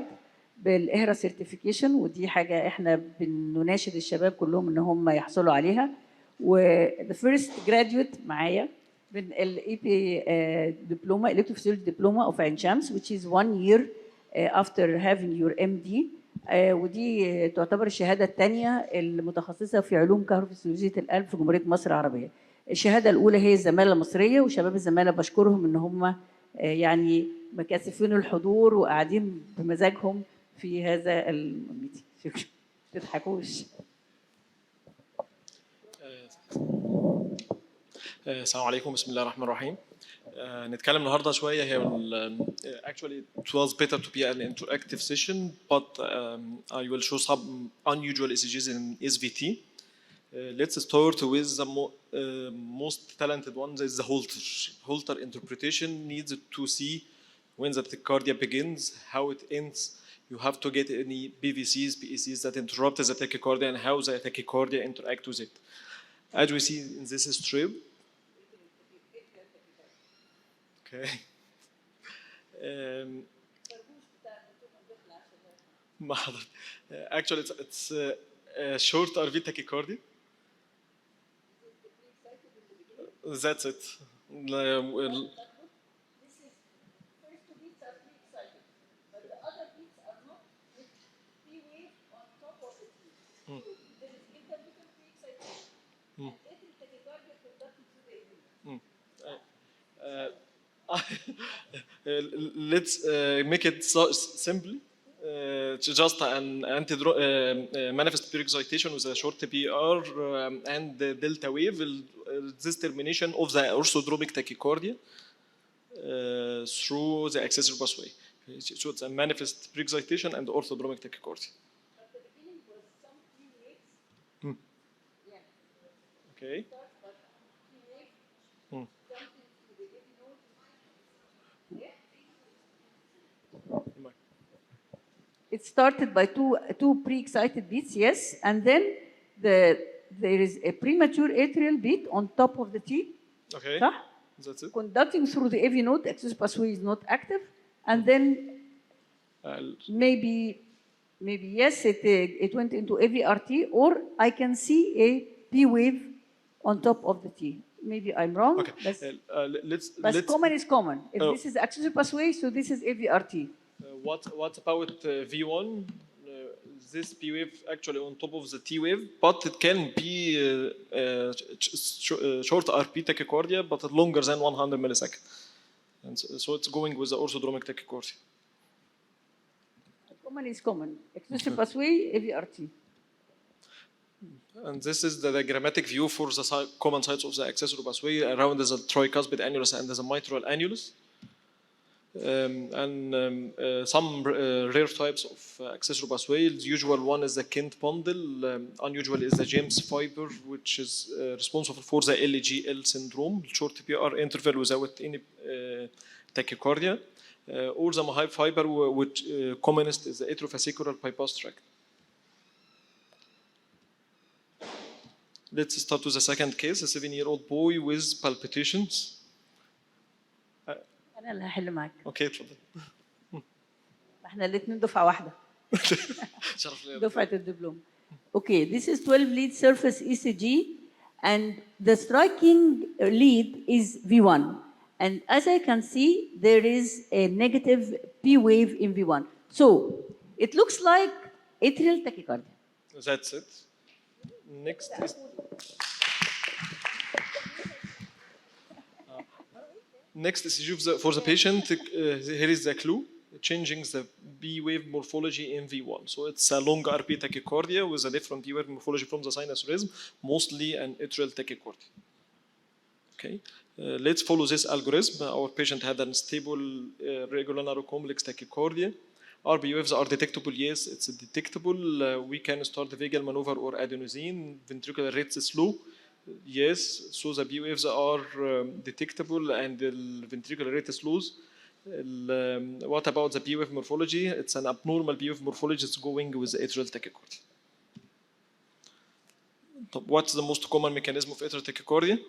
بالإهرا سيرتيفيكيشن، ودي حاجة إحنا بنناشد الشباب كلهم إن هم يحصلوا عليها. و the first graduate معايا من ال EP diploma electrophysiology diploma of عين شمس which is 1 year after having your MD. ودي تعتبر الشهادة الثانية المتخصصة في علوم كهروفيسيولوجية القلب في جمهورية مصر العربية. الشهادة الأولى هي الزمالة المصرية، وشباب الزمالة بشكرهم إن هم يعني مكثفين الحضور وقاعدين بمزاجهم في هذا الميتنج. شكرا. ما تضحكوش. السلام عليكم، بسم الله الرحمن الرحيم. نتكلم النهارده شويه هي actually it was better to be an interactive session, but I will show some unusual ECGs in SVT. Let's start with the most talented one, is the Holter. Holter interpretation needs to see when the tachycardia begins, how it ends. You have to get any PVCs, PECs that interrupt the tachycardia and how the tachycardia interact with it. As we see in this strip. Okay. Actually, it's a short RV tachycardia. That's it. Let's make it so simple. Just an manifest pre-excitation with a short PR and the delta wave. This termination of the orthodromic tachycardia through the accessory pathway. So it's a manifest pre-excitation and orthodromic tachycardia. Okay. It started by two pre-excited beats, yes, and then there is a premature atrial beat on top of the T. Okay. صح؟ That's it. conducting through the AV node, the accessory pathway is not active, and then maybe yes, it went into AVRT, or I can see a P wave on top of the T. Maybe I'm wrong. Okay. Let's But common is common. If Oh. this is accessory pathway, so this is AVRT. What about V1? This P wave actually on top of the T wave, but it can be short RP tachycardia, but longer than 100 milliseconds. And so it's going with the orthodromic tachycardia. Common is common. Accessory pathway, AVRT. And this is the diagrammatic view for the common sites of the accessory pathway around the tricuspid annulus and the mitral annulus. Some rare types of accessory pathway. The usual one is the Kent bundle. Unusual is the James fiber, which is responsible for the LGL syndrome, short PR interval without any tachycardia. Or the Mahai fiber, which commonest is the atriovascular bypass tract. Let's start with the second case, a 7-year-old boy with palpitations. أنا اللي هحل معاك. اوكي اتفضل. احنا الاثنين دفعة واحدة. شرف لي. دفعة الدبلوم. Okay, this is 12 lead surface ECG, and the striking lead is V1. And as I can see, there is a negative P wave in V1. So it looks like atrial tachycardia. That's it. Next is next is for the patient. Here is the clue: changing the B wave morphology in V1. So it's a long RP tachycardia with a different B wave morphology from the sinus rhythm, mostly an atrial tachycardia. Okay, let's follow this algorithm. Our patient had a stable regular narrow-complex tachycardia. RB waves are detectable. Yes, it's detectable. We can start the vagal maneuver or adenosine. Ventricular rate is slow. Yes, so the B waves are detectable and the ventricular rate is slow. What about the B wave morphology? It's an abnormal B wave morphology. It's going with the atrial tachycardia. What's the most common mechanism of atrial tachycardia?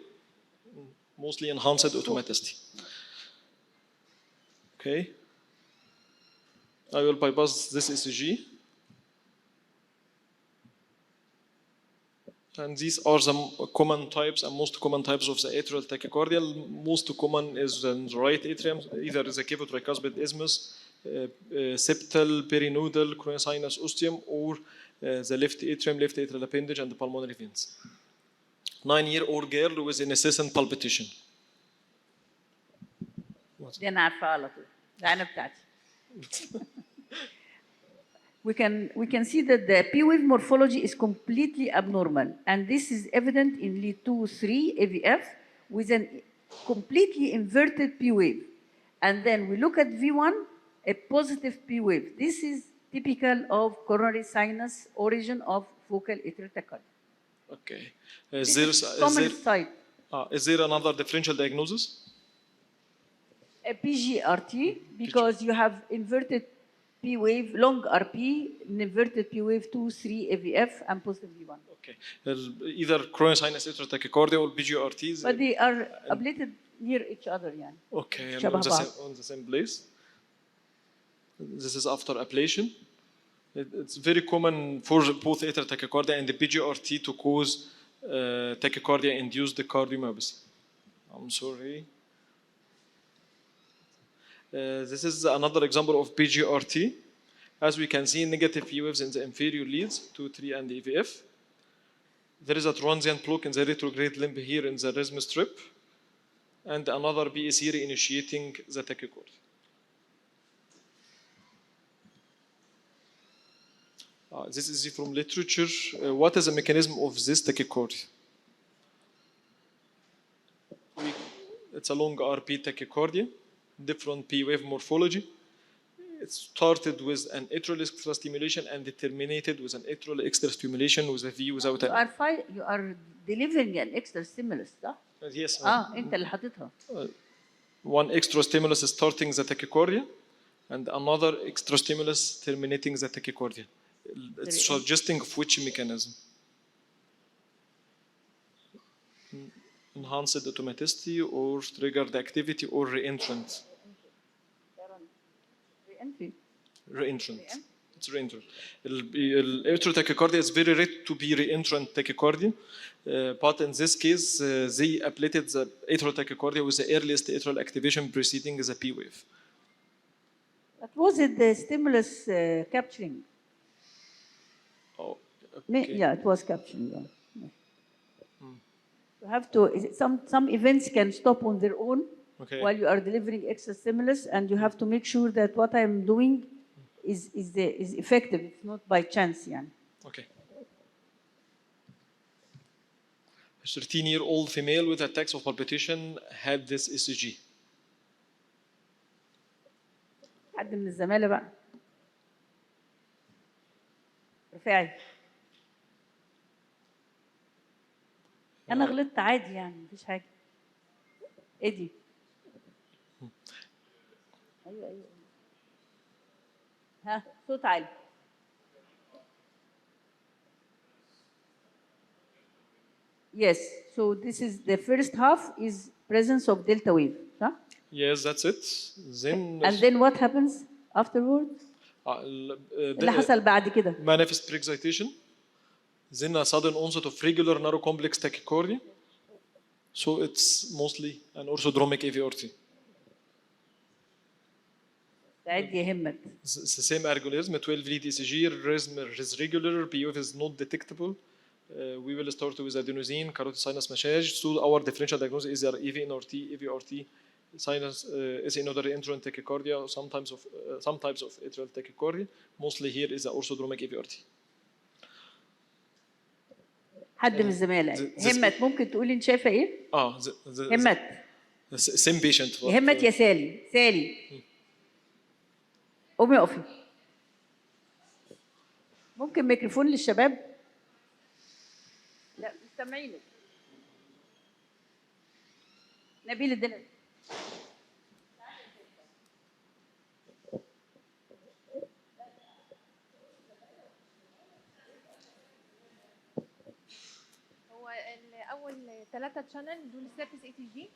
Mostly enhanced automaticity. Okay. I will bypass this ECG. And these are the common types and most common types of the atrial tachycardia. Most common is the right atrium, either the cavotricuspid isthmus, septal, perinodal, coronary ostium, or the left atrium, left atrial appendage, and the pulmonary veins. 9-year-old girl with an incessant palpitation. دي أنا عارفة على طول. ده أنا بتاعتي. We can see that the P wave morphology is completely abnormal, and this is evident in lead 2-3 AVF with a completely inverted P wave. And then we look at V1, a positive P wave. This is typical of coronary sinus origin of focal atrial tachycardia. Okay. Is there another differential diagnosis? A PGRT, because you have inverted P wave, long RP, inverted P wave 2-3 AVF, and positive V1. Okay. Either coronary sinus atrial tachycardia or PGRTs. But they are ablated near each other, yeah. Okay, and on the same place. This is after ablation. It's very common for both atrial tachycardia and the PGRT to cause tachycardia-induced cardiomyopathy. I'm sorry. This is another example of PGRT. As we can see, negative P waves in the inferior leads, 2-3 and AVF. There is a transient block in the retrograde limb here in the rhythm strip, and another B is here initiating the tachycardia. This is from literature. What is the mechanism of this tachycardia? It's a long RP tachycardia, different P wave morphology. It started with an atrial extra stimulation and it terminated with an atrial extra stimulation with a V without an. You are delivering an extra stimulus, صح؟ Yes. أنت اللي حاططها. One extra stimulus is starting the tachycardia, and another extra stimulus terminating the tachycardia. It's suggesting of which mechanism? enhanced automaticity or triggered activity or reentrant. Re-entry. Reentrant. It's reentrant. Atrial tachycardia is very rare to be reentrant tachycardia, but in this case they ablated the atrial tachycardia with the earliest atrial activation preceding the P wave. But was it the stimulus capturing? Oh, Yeah, it was capturing. Yeah. You have to. Some events can stop on their own while you are delivering extra stimulus, and you have to make sure that what I'm doing is effective. It's not by chance, يعني. Okay. A 13-year-old female with attacks of palpitation had this ECG. حد من الزمالة بقى. رفاعي. أنا غلطت عادي يعني مفيش حاجة. إيه دي؟ أيوه. ها صوت عالي. Yes, so this is the first half is presence of delta wave, huh? Yes, that's it. Then And then what happens afterwards? اللي حصل بعد كده. Manifest pre-excitation. Then a sudden onset of regular narrow complex tachycardia. So it's mostly an orthodromic AVRT. سعيد يا همت. It's the same algorithm, 12 lead ECG, rhythm is regular, POF is not detectable. We will start with adenosine, carotid sinus massage. So our differential diagnosis is either EVNRT, EVRT, sinus, SA nodal reentrant tachycardia, or some types of atrial tachycardia. Mostly here is the orthodromic EVRT. حد من الزمالة همت ممكن تقولي انت شايفه ايه؟ همت same patient. همت يا سالي قومي اقفي. ممكن ميكروفون للشباب؟ لا مش سامعينك. نبيل الدلال. اول 3 شانل دول السيرفيس اي تي جي.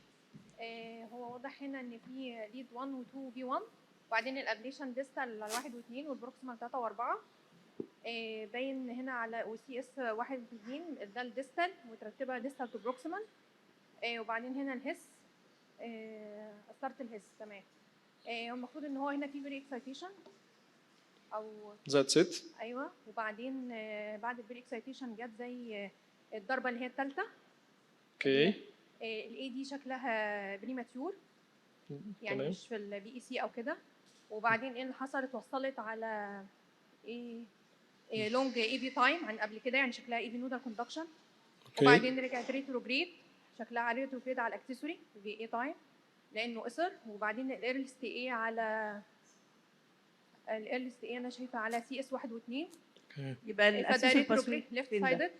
هو واضح هنا ان في ليد 1 و2 وفي 1 وبعدين الابليشن ديستال على 1 و2 والبروكسيمال 3 و4. باين هنا على وسي اس 1 و2 ده الديستال مترتبه ديستال تو بروكسيمال. وبعدين هنا الهس اثرت الهس تمام. المفروض ان هو هنا في بري اكسايتيشن او That's it. ايوه. وبعدين بعد البري اكسايتيشن جت زي الضربه اللي هي الثالثه. اوكي. الاي دي شكلها بريماتيور يعني تمام. مش في البي اي سي او كده. وبعدين ايه اللي حصل؟ اتوصلت على ايه لونج اي بي تايم عن قبل كده يعني شكلها اي بي نودال كوندكشن. وبعدين رجعت ريتروجريد شكلها ريتروجريد على الاكسسوري في اي تايم لانه قصر. وبعدين الايرلست اي على الايرلست اي انا شايفه على سي اس 1 و2. يبقى الاكسسوري باسوي ليفت سايدد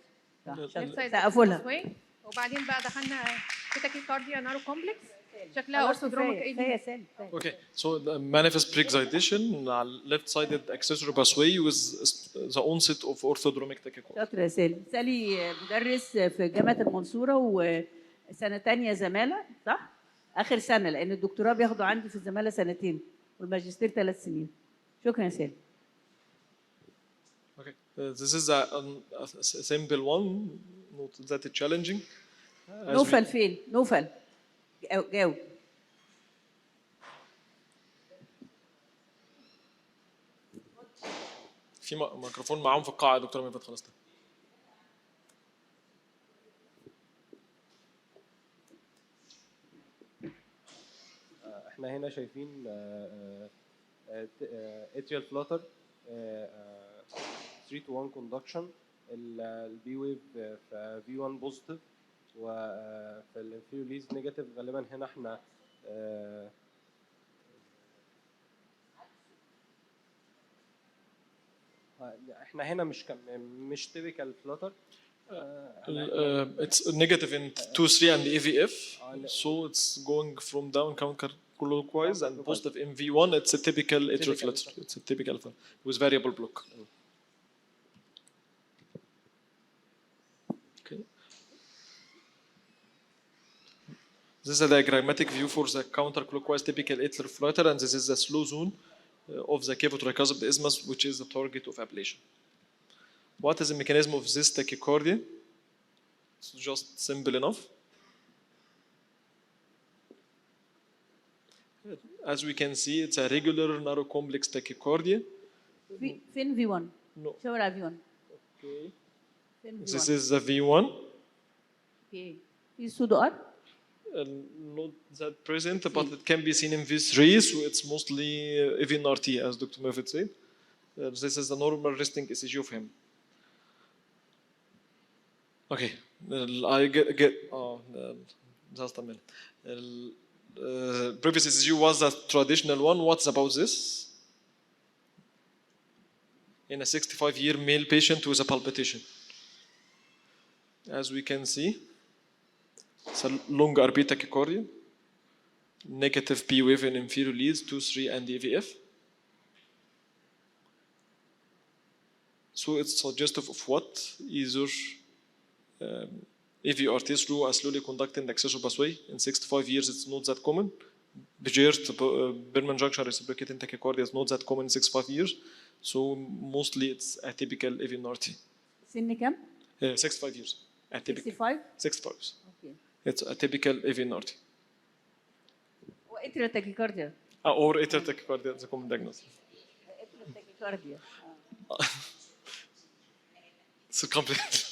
سقفوا لها. وبعدين بقى دخلنا في تاكيكارديا نارو كومبلكس شكلها اورثودروميك اي بي. Okay, so the manifest pre-excitation على left sided accessory pathway with the onset of orthodromic tachycardia. شاطر يا سالي مدرس في جامعة المنصورة وسنة تانية زمالة صح؟ آخر سنة لأن الدكتوراه بياخدوا عندي في الزمالة سنتين والماجستير 3 سنين. شكرا يا سالي. Okay, this is a simple one, not that challenging. نوفل فين؟ نوفل جاوب. في ميكروفون معاهم في القاعة يا دكتور ميفت خلاص. احنا هنا شايفين atrial flutter 3 to 1 conduction البي ويف في V1 بوزيتيف وفي الانفيريور ليز نيجاتيف. غالبا هنا احنا هنا مش typical flutter. It's negative in 2, 3 and AVF, so it's going from down counterclockwise and positive in V1. It's a typical atrial flutter. It's a typical flutter with variable block. Okay. This is a diagrammatic view for the counterclockwise typical atrial flutter, and this is the slow zone of the cavotricuspid isthmus, which is the target of ablation. What is the mechanism of this tachycardia? It's just simple enough. As we can see, it's a regular narrow complex tachycardia. فين V1؟ No. شاور على V1. Okay. فين V1؟ This is the V1. Okay. في pseudo R؟ Not that present, but it can be seen in V3, so it's mostly EVNRT, as Dr. Murphy said. This is the normal resting ECG of him. Okay, I get just a minute. Previous ECG was a traditional one. What's about this? In a 65-year male patient with a palpitation. As we can see, it's a long RP tachycardia, negative P wave in inferior leads, 2, 3, and AVF. So it's suggestive of what? Either AVRT through a slowly conducting accessory pathway. In 65 years, it's not that common. Bejert, Berman junction reciprocating tachycardia is not that common in 65 years. So mostly it's atypical AVNRT. سن كام؟ 65 years. Atypical. 65؟ 65 years. Okay. It's a typical AVNRT. واتريال tachycardia. Or atrial tachycardia is a common diagnosis. اتريال tachycardia. It's complicated.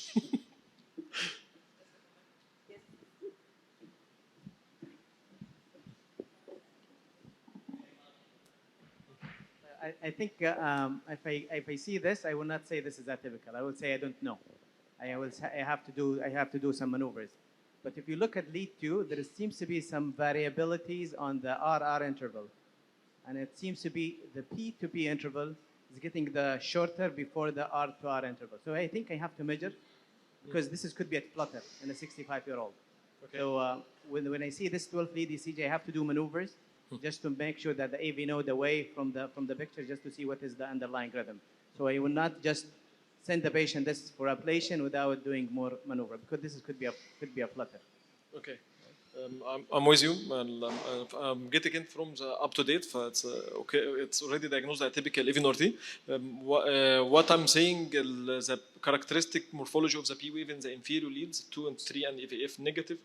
I think if I see this, I will not say this is atypical. I will say I don't know. I have to do some maneuvers. But if you look at lead 2, there seems to be some variabilities on the RR interval, and it seems to be the P to P interval is getting the shorter before the R to R interval. So I think I have to measure, because this could be a flutter in a 65-year-old. Okay. So when I see this 12 lead ECG, I have to do maneuvers just to make sure that the AV know the way from the picture, just to see what is the underlying rhythm. So I will not just send the patient this for ablation without doing more maneuver, because this could be a flutter. Okay. I'm with you. I'm getting it from the up to date. It's okay. It's already diagnosed atypical EVNRT. What I'm saying, the characteristic morphology of the P wave in the inferior leads 2 and 3 and AVF negative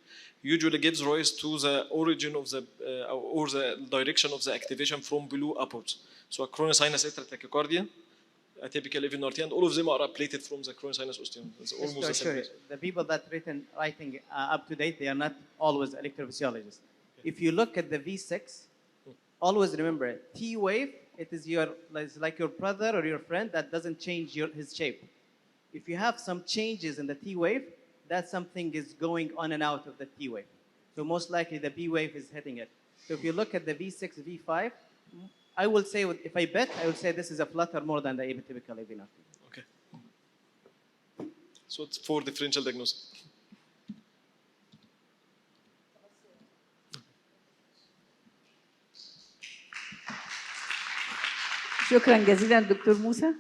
usually gives rise to the origin of the or the direction of the activation from below upwards. So a coronary sinus atrial tachycardia, atypical EVNRT, and all of them are ablated from the coronary sinus ostium. It's almost the same. The people that writing up to date, they are not always electrophysiologists. Okay. If you look at the V6, always remember T wave. It is it's like your brother or your friend that doesn't change his shape. If you have some changes in the T wave, that something is going on and out of the T wave. So most likely the B wave is hitting it. So if you look at the V6, V5, I will say, if I bet, I will say this is a flutter more than the atypical EVNRT. Okay. So it's 4 differential diagnosis. شكرا جزيلا دكتور موسى.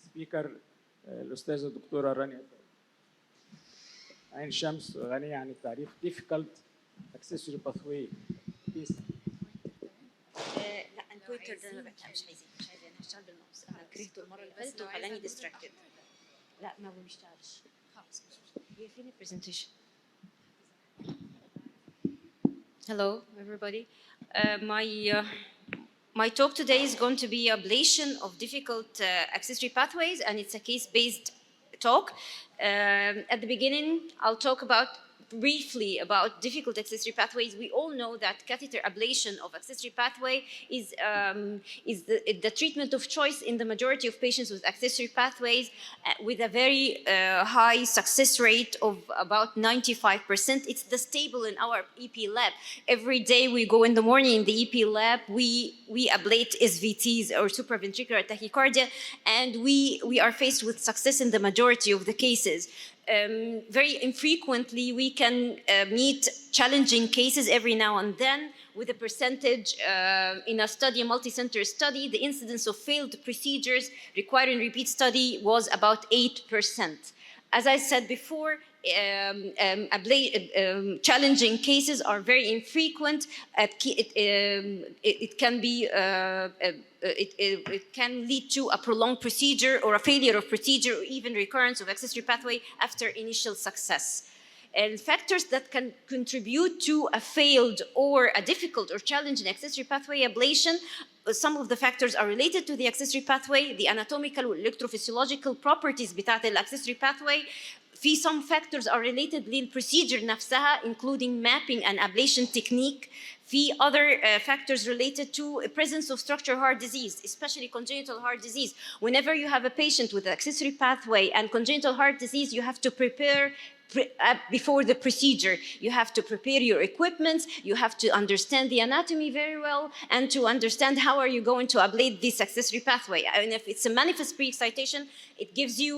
سبيكر الأستاذة الدكتورة رانيا. عين شمس غنية عن التعريف. difficult accessory pathway. لا البوينتر ده انا مش عايزين هشتغل بالماوس. انا كرهته المره اللي فاتت وخلاني ديستراكتد. لا ما بيشتغلش خالص. هي فين البرزنتيشن؟ Hello everybody. My talk today is going to be ablation of difficult accessory pathways, and it's a case-based talk. At the beginning, I'll talk briefly about difficult accessory pathways. We all know that catheter ablation of accessory pathway is the treatment of choice in the majority of patients with accessory pathways, with a very high success rate of about 95%. It's the stable in our EP lab. Every day we go in the morning in the EP lab, we ablate SVTs or supraventricular tachycardia, and we are faced with success in the majority of the cases. Very infrequently, we can meet challenging cases every now and then. With a percentage in a study, a multi-center study, the incidence of failed procedures requiring repeat study was about 8%. As I said before, challenging cases are very infrequent. It can be it can lead to a prolonged procedure or a failure of procedure or even recurrence of accessory pathway after initial success. And factors that can contribute to a failed or a difficult or challenging accessory pathway ablation, some of the factors are related to the accessory pathway, the anatomical or electrophysiological properties بتاعت accessory pathway. في some factors are related للprocedure نفسها, including mapping and ablation technique. في other factors related to presence of structural heart disease, especially congenital heart disease. Whenever you have a patient with accessory pathway and congenital heart disease, you have to prepare before the procedure. You have to prepare your equipment, you have to understand the anatomy very well, and to understand how are you going to ablate this accessory pathway. And if it's a manifest pre-excitation, it gives you,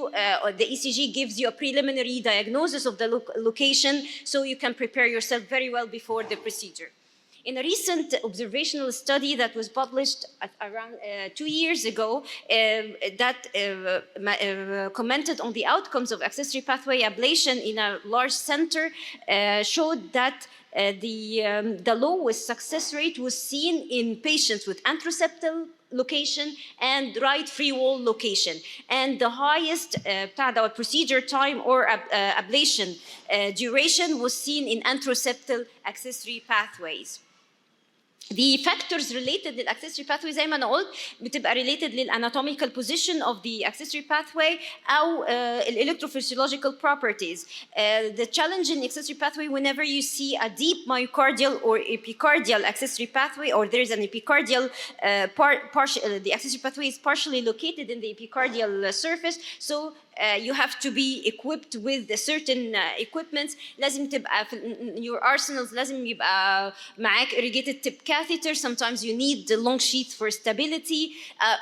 the ECG gives you a preliminary diagnosis of the location, so you can prepare yourself very well before the procedure. In a recent observational study that was published around 2 years ago, that commented on the outcomes of accessory pathway ablation in a large center, showed that the lowest success rate was seen in patients with anteroseptal location and right free wall location, and the highest procedure time or ablation duration was seen in anteroseptal accessory pathways. The factors related to the accessory pathway زي ما أنا قلت بتبقى related للanatomical position of the accessory pathway أو electrophysiological properties. The challenge in accessory pathway, whenever you see a deep myocardial or epicardial accessory pathway, or there is an epicardial the accessory pathway is partially located in the epicardial surface, so you have to be equipped with certain equipments. لازم تبقى في your arsenals لازم يبقى معاك irrigated tip catheter. Sometimes you need the long sheath for stability.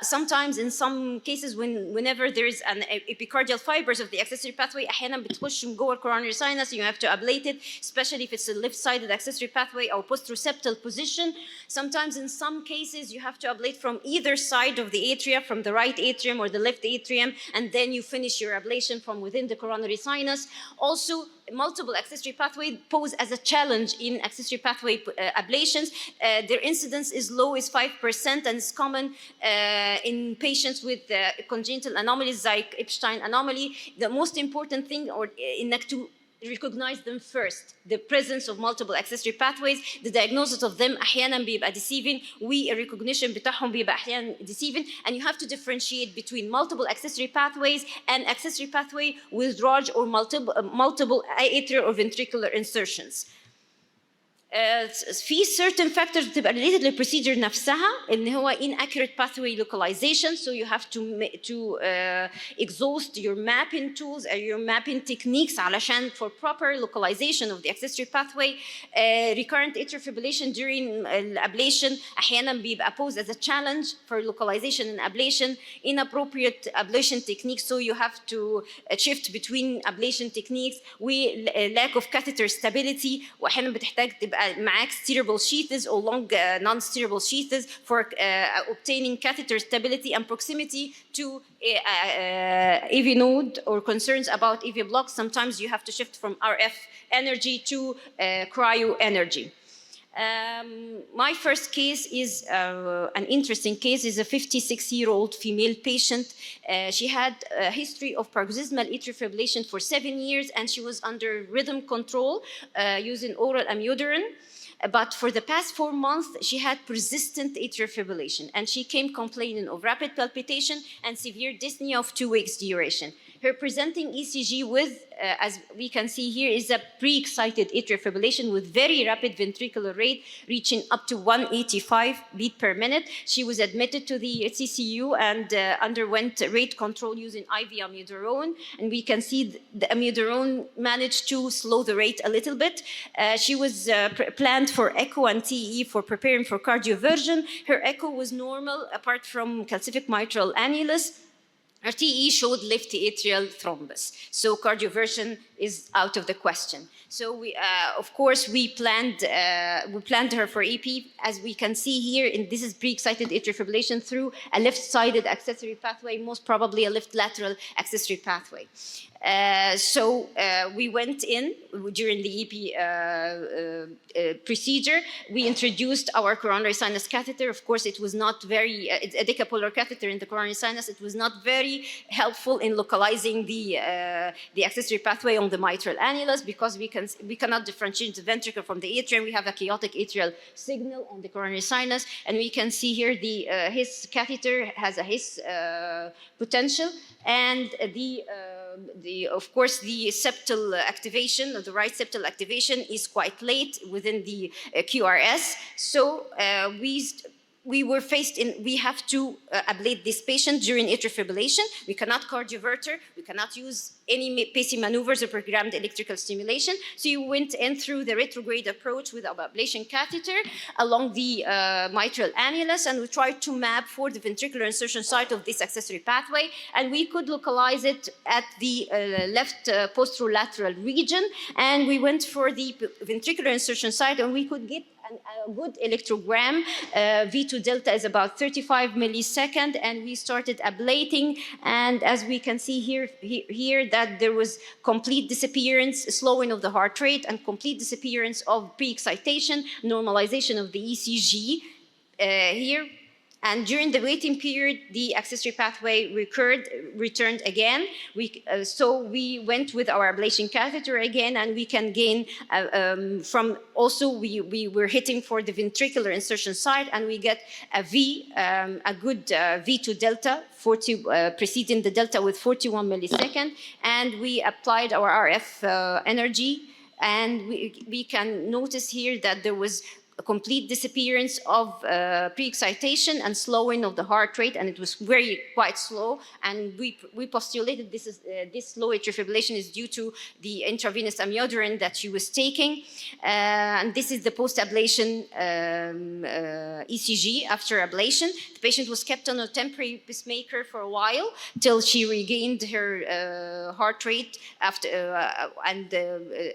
Sometimes in some cases whenever there is an epicardial fibers of the accessory pathway أحيانا بتخش من جوه coronary sinus, you have to ablate it, especially if it's a left-sided accessory pathway or post-receptal position. Sometimes in some cases you have to ablate from either side of the atria, from the right atrium or the left atrium, and then you finish your ablation from within the coronary sinus. Also, multiple accessory pathway pose as a challenge in accessory pathway ablations. Their incidence is low, is 5%, and is common in patients with congenital anomalies like Epstein anomaly. The most important thing إنك to recognize them first. The presence of multiple accessory pathways, the diagnosis of them أحيانا بيبقى deceiving, recognition بتاعهم بيبقى أحيانا deceiving, and you have to differentiate between multiple accessory pathways and accessory pathway with large or multiple atrial or ventricular insertions. في certain factors بتبقى related للprocedure نفسها اللي هو inaccurate pathway localization, so you have to exhaust your mapping tools or your mapping techniques علشان for proper localization of the accessory pathway. Recurrent atrial fibrillation during ablation أحيانا بيبقى posed as a challenge for localization and ablation. Inappropriate ablation techniques, so you have to shift between ablation techniques. lack of catheter stability, وأحيانا بتحتاج تبقى معاك steerable sheaths or long non-steerable sheaths for obtaining catheter stability and proximity to AV node or concerns about AV blocks. Sometimes you have to shift from RF energy to cryo energy. My first case is an interesting case. Is a 56-year-old female patient. She had a history of paroxysmal atrial fibrillation for 7 years, and she was under rhythm control using oral amiodarone. But for the past 4 months, she had persistent atrial fibrillation, and she came complaining of rapid palpitation and severe dyspnea of 2 weeks duration. Her presenting ECG with, as we can see here, is a pre-excited atrial fibrillation with very rapid ventricular rate reaching up to 185 beat per minute. She was admitted to the CCU and underwent rate control using IV amiodarone. And we can see the amiodarone managed to slow the rate a little bit. She was planned for echo and TE for preparing for cardioversion. Her echo was normal apart from calcific mitral annulus. Her TE showed left atrial thrombus. So cardioversion is out of the question. So we, of course, we planned her for EP, as we can see here. And this is pre-excited atrial fibrillation through a left-sided accessory pathway, most probably a left lateral accessory pathway. So we went in during the EP procedure. We introduced our coronary sinus catheter. Of course, it was not very, a decapolar catheter in the coronary sinus. It was not very helpful in localizing the accessory pathway on the mitral annulus, because we cannot differentiate the ventricle from the atrium. We have a chaotic atrial signal on the coronary sinus, and we can see here the His catheter has a His potential, and of course, the septal activation, the right septal activation, is quite late within the QRS. So we were faced in, we have to ablate this patient during atrial fibrillation. We cannot cardioverter, we cannot use any pacing maneuvers or programmed electrical stimulation. So you went in through the retrograde approach with our ablation catheter along the mitral annulus, and we tried to map for the ventricular insertion site of this accessory pathway, and we could localize it at the left posterolateral region, and we went for the ventricular insertion site, and we could get a good electrogram. V2 delta is about 35 millisecond, and we started ablating. And as we can see here that there was complete disappearance, slowing of the heart rate, and complete disappearance of pre-excitation, normalization of the ECG here. And during the waiting period, the accessory pathway returned again. So we went with our ablation catheter again, and we can gain from also we were hitting for the ventricular insertion site, and we get a good V2 delta, preceding the delta with 41 millisecond, and we applied our RF energy, and we can notice here that there was a complete disappearance of pre-excitation and slowing of the heart rate, and it was quite slow. And we postulated this slow atrial fibrillation is due to the intravenous amiodarone that she was taking. And this is the post-ablation ECG after ablation. The patient was kept on a temporary pacemaker for a while till she regained her heart rate after and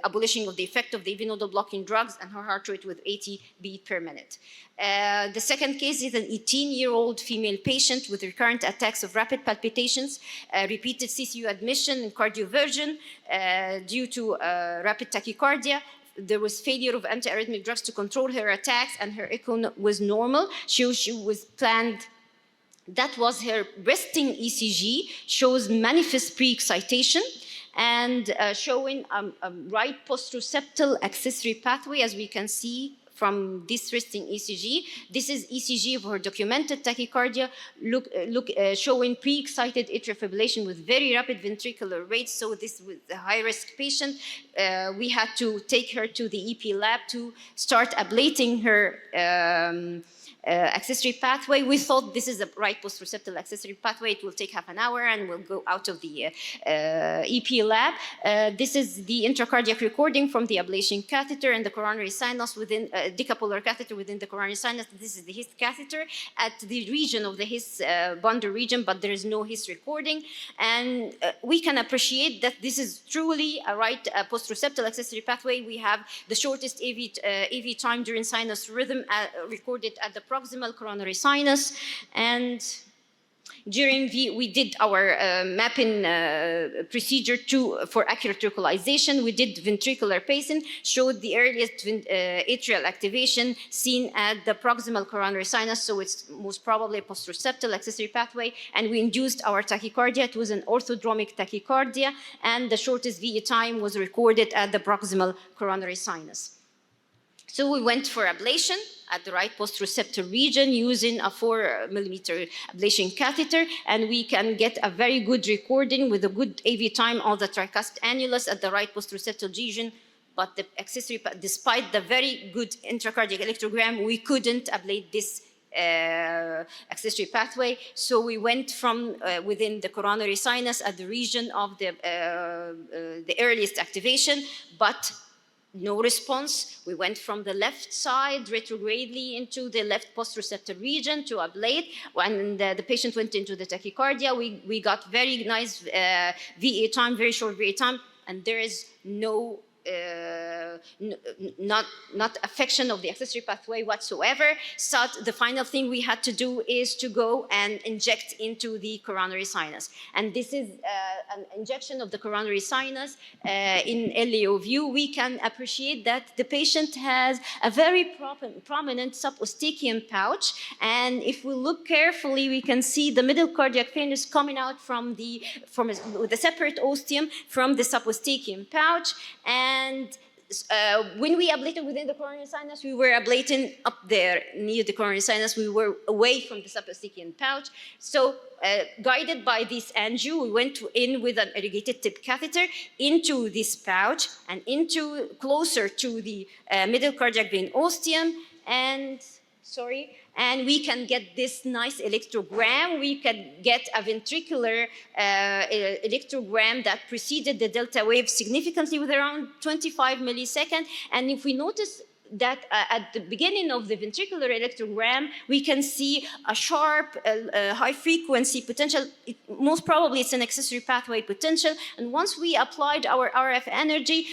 abolishing of the effect of the AV nodal blocking drugs, and her heart rate with 80 beat per minute. The second case is an 18-year-old female patient with recurrent attacks of rapid palpitations, repeated CCU admission and cardioversion due to rapid tachycardia. There was failure of antiarrhythmic drugs to control her attacks, and her echo was normal. She was planned. That was her resting ECG, shows manifest pre-excitation, and showing a right posteroceptal accessory pathway, as we can see from this resting ECG. This is ECG of her documented tachycardia, showing pre-excited atrial fibrillation with very rapid ventricular rates. So this was a high-risk patient. We had to take her to the EP lab to start ablating her accessory pathway. We thought this is a right posteroceptal accessory pathway. It will take half an hour and we'll go out of the EP lab. This is the intracardiac recording from the ablation catheter and the coronary sinus within decapolar catheter within the coronary sinus. This is the His catheter at the region of the His bundle region, but there is no His recording. And we can appreciate that this is truly a right posteroceptal accessory pathway. We have the shortest AV time during sinus rhythm recorded at the proximal coronary sinus, and during we did our mapping procedure for accurate localization. We did ventricular pacing, showed the earliest atrial activation seen at the proximal coronary sinus, so it's most probably a posteroceptal accessory pathway, and we induced our tachycardia. It was an orthodromic tachycardia, and the shortest VE time was recorded at the proximal coronary sinus. So we went for ablation at the right posteroceptal region using a 4 millimeter ablation catheter, and we can get a very good recording with a good AV time on the tricuspid annulus at the right posteroceptal region. But the accessory, despite the very good intracardiac electrogram, we couldn't ablate this accessory pathway. So we went from within the coronary sinus at the region of the earliest activation, but no response. We went from the left side retrogradely into the left posteroceptal region to ablate. When the patient went into the tachycardia, we got very nice VA time, very short VA time, and there is no not affection of the accessory pathway whatsoever. So the final thing we had to do is to go and inject into the coronary sinus. And this is an injection of the coronary sinus in LAO view. We can appreciate that the patient has a very prominent subostechium pouch. And if we look carefully, we can see the middle cardiac vein is coming out with a separate ostium from the subostechium pouch. And when we ablated within the coronary sinus, we were ablating up there near the coronary sinus. We were away from the subostechium pouch. So guided by this angio, we went in with an irrigated tip catheter into this pouch and closer to the middle cardiac vein ostium. And we can get this nice electrogram. We can get a ventricular electrogram that preceded the delta wave significantly with around 25 milliseconds. And if we notice that at the beginning of the ventricular electrogram, we can see a sharp, high frequency potential. Most probably it's an accessory pathway potential. And once we applied our RF energy,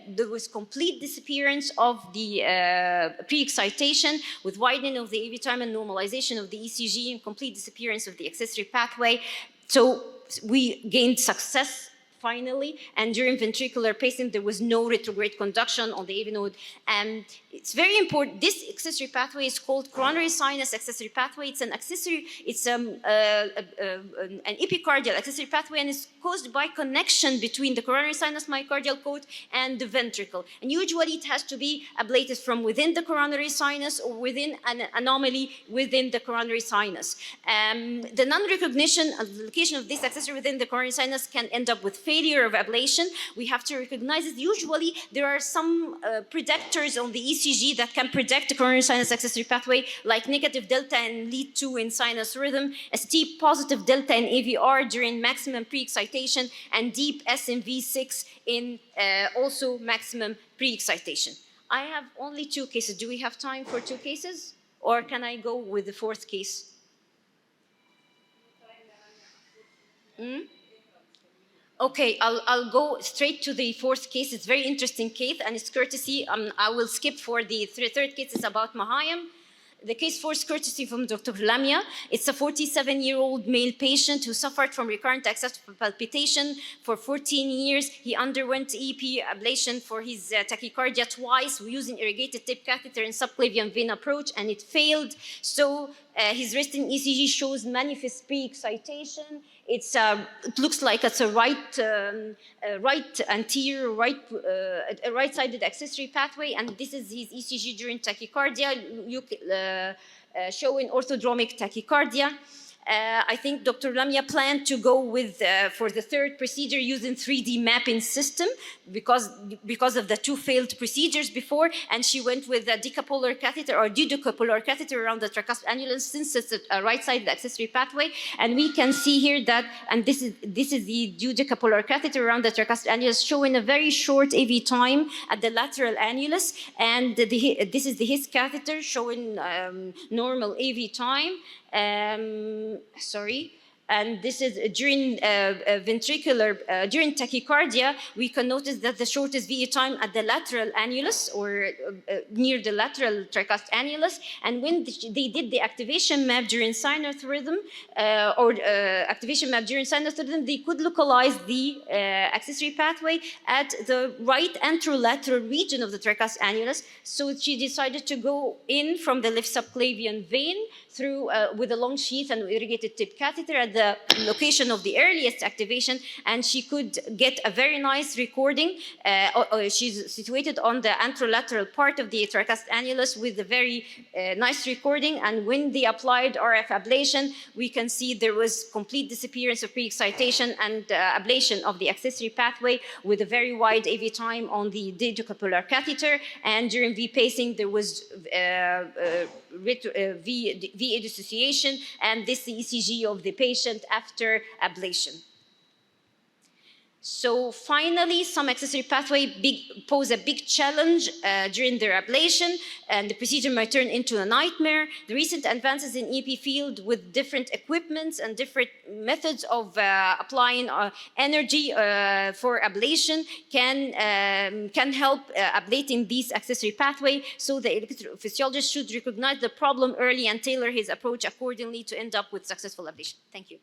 there was complete disappearance of the pre-excitation with widening of the AV time and normalization of the ECG and complete disappearance of the accessory pathway. So we gained success finally, and during ventricular pacing, there was no retrograde conduction on the AV node. And it's very important. This accessory pathway is called coronary sinus accessory pathway. It's an accessory, it's an epicardial accessory pathway, and it's caused by connection between the coronary sinus myocardial coat and the ventricle. And usually it has to be ablated from within the coronary sinus or within an anomaly within the coronary sinus. The non-recognition of the location of this accessory within the coronary sinus can end up with failure of ablation. We have to recognize it. Usually there are some predictors on the ECG that can predict the coronary sinus accessory pathway, like negative delta and lead 2 in sinus rhythm, a steep positive delta in AVR during maximum pre-excitation, and deep SMV6 in also maximum pre-excitation. I have only 2 cases. Do we have time for 2 cases? Or can I go with the 4th case? Okay, I'll go straight to the 4th case. It's a very interesting case, and it's courtesy. I will skip for the 3rd case. It's about Mahayam. The case 4 is courtesy from Dr. Lamia. It's a 47-year-old male patient who suffered from recurrent excessive palpitation for 14 years. He underwent EP ablation for his tachycardia twice using irrigated tip catheter and subclavian vein approach, and it failed. So his resting ECG shows manifest pre-excitation. It looks like it's a right anterior, right-sided accessory pathway, and this is his ECG during tachycardia, showing orthodromic tachycardia. I think Dr. Lamia planned to go with, for the 3rd procedure, using 3D mapping system because of the 2 failed procedures before, and she went with a decapolar catheter or duodecapolar catheter around the tricuspid annulus since it's a right-sided accessory pathway. And we can see here that, and this is the duodecapolar catheter around the tricuspid annulus, showing a very short AV time at the lateral annulus, and this is the HIS catheter showing normal AV time. And this is during during tachycardia, we can notice that the shortest VE time at the lateral annulus or near the lateral tricuspid annulus. And when they did the activation map during sinus rhythm they could localize the accessory pathway at the right anterolateral region of the tricuspid annulus. So she decided to go in from the left subclavian vein through with a long sheath and irrigated tip catheter at the location of the earliest activation, and she could get a very nice recording. She's situated on the anterolateral part of the tricuspid annulus with a very nice recording, and when they applied RF ablation, we can see there was complete disappearance of pre-excitation and ablation of the accessory pathway with a very wide AV time on the duodecapolar catheter, and during V-pacing there was VA dissociation, and this is the ECG of the patient after ablation. So finally, some accessory pathway pose a big challenge during their ablation, and the procedure might turn into a nightmare. The recent advances in EP field with different equipments and different methods of applying energy for ablation can help ablating these accessory pathway. So the electrophysiologist should recognize the problem early and tailor his approach accordingly to end up with successful ablation. Thank you.